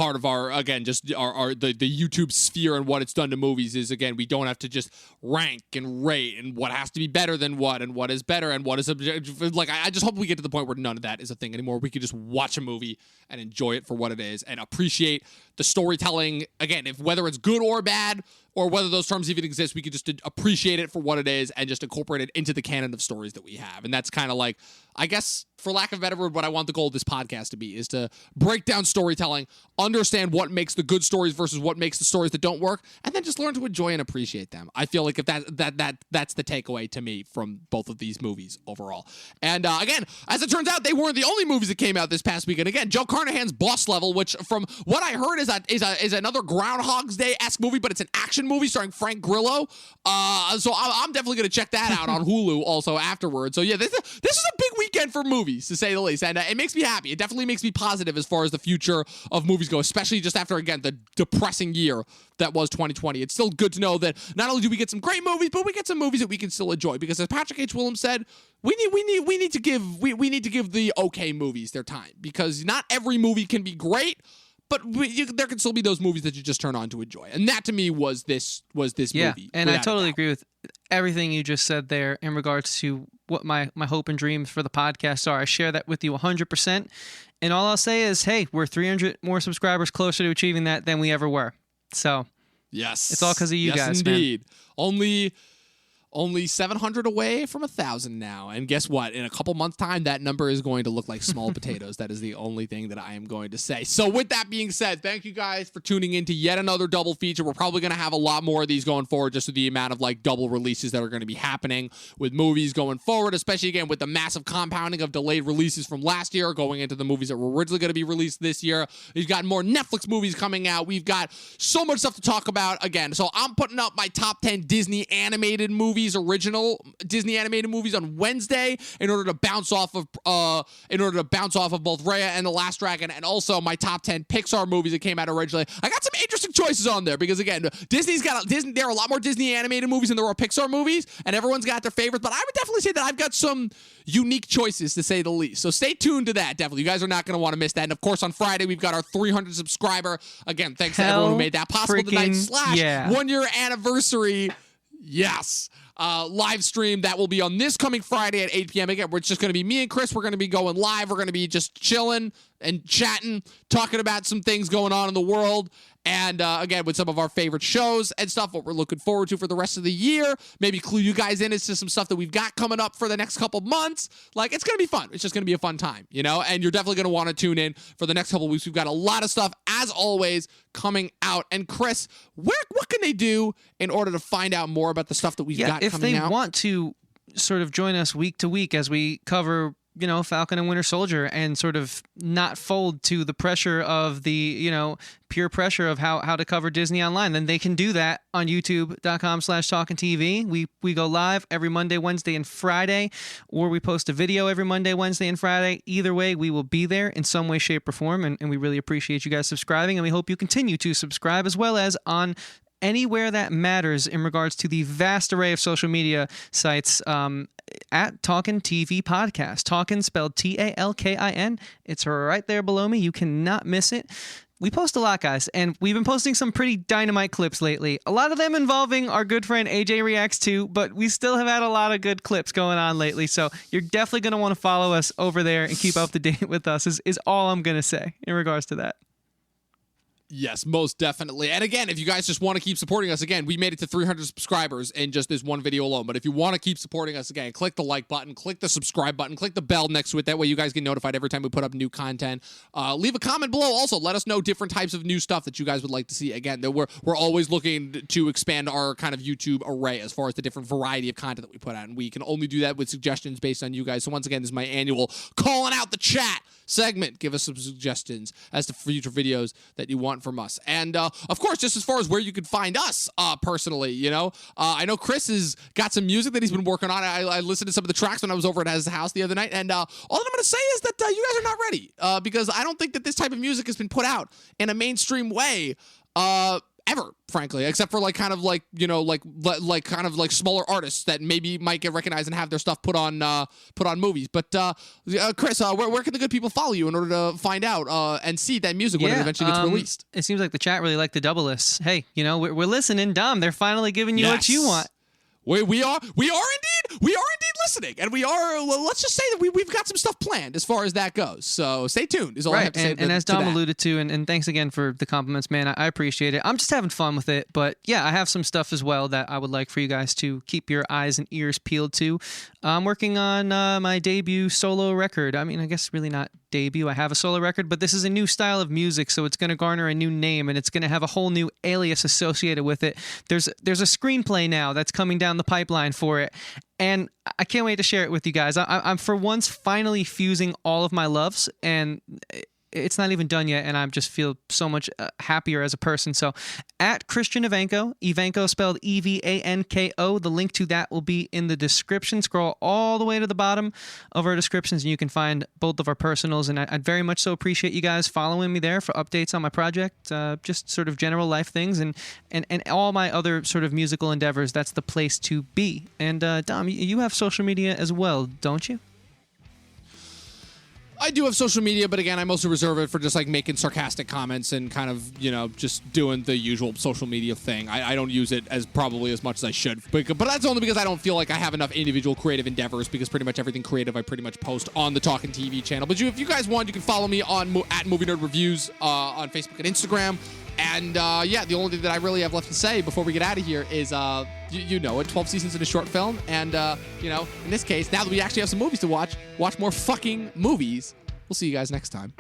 Speaker 1: part of our, again, just our the YouTube sphere and what it's done to movies is, again, we don't have to just rank and rate and what has to be better than what and what is better and what is objective. Like, I just hope we get to the point where none of that is a thing anymore. We could just watch a movie and enjoy it for what it is and appreciate the storytelling. Again, if whether it's good or bad, or whether those terms even exist, we could just appreciate it for what it is and just incorporate it into the canon of stories that we have. And that's kind of like, I guess, for lack of a better word, what I want the goal of this podcast to be is to break down storytelling, understand what makes the good stories versus what makes the stories that don't work, and then just learn to enjoy and appreciate them. I feel like if that's the takeaway to me from both of these movies overall. And again, as it turns out, they weren't the only movies that came out this past weekend. Again, Joe Carnahan's Boss Level, which from what I heard is another Groundhog's Day-esque movie, but it's an action movie starring Frank Grillo. So I'm definitely going to check that out on Hulu also afterwards. So yeah, this is a big weekend for movies, to say the least. And it makes me happy. It definitely makes me positive as far as the future of movies go, especially just after, again, the depressing year that was 2020. It's still good to know that not only do we get some great movies, but we get some movies that we can still enjoy. Because as Patrick H. Willems said, we need to give the okay movies their time, because not every movie can be great. But there can still be those movies that you just turn on to enjoy. And that, to me, was this movie.
Speaker 2: And I totally agree with everything you just said there in regards to what my hope and dreams for the podcast are. I share that with you 100%. And all I'll say is, hey, we're 300 more subscribers closer to achieving that than we ever were. So,
Speaker 1: yes,
Speaker 2: it's all because of you guys,
Speaker 1: indeed.
Speaker 2: Man.
Speaker 1: Only 700 away from 1,000 now. And guess what? In a couple months' time, that number is going to look like small potatoes. That is the only thing that I am going to say. So with that being said, thank you guys for tuning in to yet another double feature. We're probably going to have a lot more of these going forward, just with the amount of like double releases that are going to be happening with movies going forward, especially again with the massive compounding of delayed releases from last year going into the movies that were originally going to be released this year. We've got more Netflix movies coming out. We've got so much stuff to talk about again. So I'm putting up my top 10 Disney animated movies, original Disney animated movies on Wednesday in order to bounce off of both Raya and The Last Dragon, and also my top 10 Pixar movies that came out originally. I got some interesting choices on there because again, there are a lot more Disney animated movies than there are Pixar movies, and everyone's got their favorites, but I would definitely say that I've got some unique choices, to say the least. So stay tuned to that. Definitely, you guys are not going to want to miss that. And of course, on Friday we've got our 300 subscriber. Again, thanks to everyone who made that possible tonight. / 1 year anniversary. Yes. Live stream that will be on this coming Friday at 8 p.m. Again, it's just going to be me and Chris. We're going to be going live. We're going to be just chilling and chatting, talking about some things going on in the world. And again, with some of our favorite shows and stuff, what we're looking forward to for the rest of the year. Maybe clue you guys in as to some stuff that we've got coming up for the next couple months. Like, it's going to be fun. It's just going to be a fun time, you know? And you're definitely going to want to tune in for the next couple weeks. We've got a lot of stuff, as always, coming out. And Chris, what can they do in order to find out more about the stuff that we've got coming out?
Speaker 2: If they want to sort of join us week to week as we cover, you know, Falcon and Winter Soldier, and sort of not fold to the pressure of the, you know, peer pressure of how to cover Disney online, then they can do that on youtube.com/Talkin TV. We go live every Monday, Wednesday, and Friday, or we post a video every Monday, Wednesday, and Friday. Either way, we will be there in some way, shape, or form, and we really appreciate you guys subscribing, and we hope you continue to subscribe, as well as on anywhere that matters in regards to the vast array of social media sites at Talkin TV Podcast. Talkin spelled Talkin. It's right there below me. You cannot miss it. We post a lot, guys, and we've been posting some pretty dynamite clips lately. A lot of them involving our good friend AJ Reacts 2, but we still have had a lot of good clips going on lately, so you're definitely going to want to follow us over there and keep up to date with us is all I'm going to say in regards to that.
Speaker 1: Yes, most definitely. And again, if you guys just want to keep supporting us, again, we made it to 300 subscribers in just this one video alone. But if you want to keep supporting us, again, click the like button, click the subscribe button, click the bell next to it. That way you guys get notified every time we put up new content. Leave a comment below. Also, let us know different types of new stuff that you guys would like to see. Again, we're always looking to expand our kind of YouTube array as far as the different variety of content that we put out. And we can only do that with suggestions based on you guys. So once again, this is my annual calling out the chat segment. Give us some suggestions as to future videos that you want from us. And of course, just as far as where you can find us personally, you know, I know Chris has got some music that he's been working on. I listened to some of the tracks when I was over at his house the other night, and all that I'm going to say is that you guys are not ready because I don't think that this type of music has been put out in a mainstream way ever, frankly, except for like kind of like, you know, like kind of like smaller artists that maybe might get recognized and have their stuff put on movies. But Chris, where can the good people follow you in order to find out and see that music when it eventually gets released?
Speaker 2: It seems like the chat really liked the double lists. Hey, you know, we're listening, Dom. They're finally giving you what you want.
Speaker 1: We are indeed listening, and we are. Let's just say that we've got some stuff planned as far as that goes. So stay tuned. Is all I have to say.
Speaker 2: And as Dom alluded to, and thanks again for the compliments, man. I appreciate it. I'm just having fun with it, but yeah, I have some stuff as well that I would like for you guys to keep your eyes and ears peeled to. I'm working on my debut solo record. I mean, I guess really not debut. I have a solo record, but this is a new style of music, so it's going to garner a new name, and it's going to have a whole new alias associated with it. There's a screenplay now that's coming down the pipeline for it, and I can't wait to share it with you guys. I'm for once finally fusing all of my loves, and it's not even done yet, and I just feel so much happier as a person. So at Christian Evanko, Evanko spelled Evanko, the link to that will be in the description. Scroll all the way to the bottom of our descriptions, and you can find both of our personals, and I'd very much so appreciate you guys following me there for updates on my project, just sort of general life things, and all my other sort of musical endeavors. That's the place to be. And Dom, you have social media as well, don't you?
Speaker 1: I do have social media, but again, I mostly reserve it for just like making sarcastic comments and kind of, you know, just doing the usual social media thing. I don't use it as probably as much as I should, but that's only because I don't feel like I have enough individual creative endeavors, because pretty much everything creative I pretty much post on the Talkin TV channel. But if you guys want, you can follow me on at Movie Nerd Reviews on Facebook and Instagram. And yeah, the only thing that I really have left to say before we get out of here is, you know it, 12 seasons in a short film. And, you know, in this case, now that we actually have some movies to watch more fucking movies. We'll see you guys next time.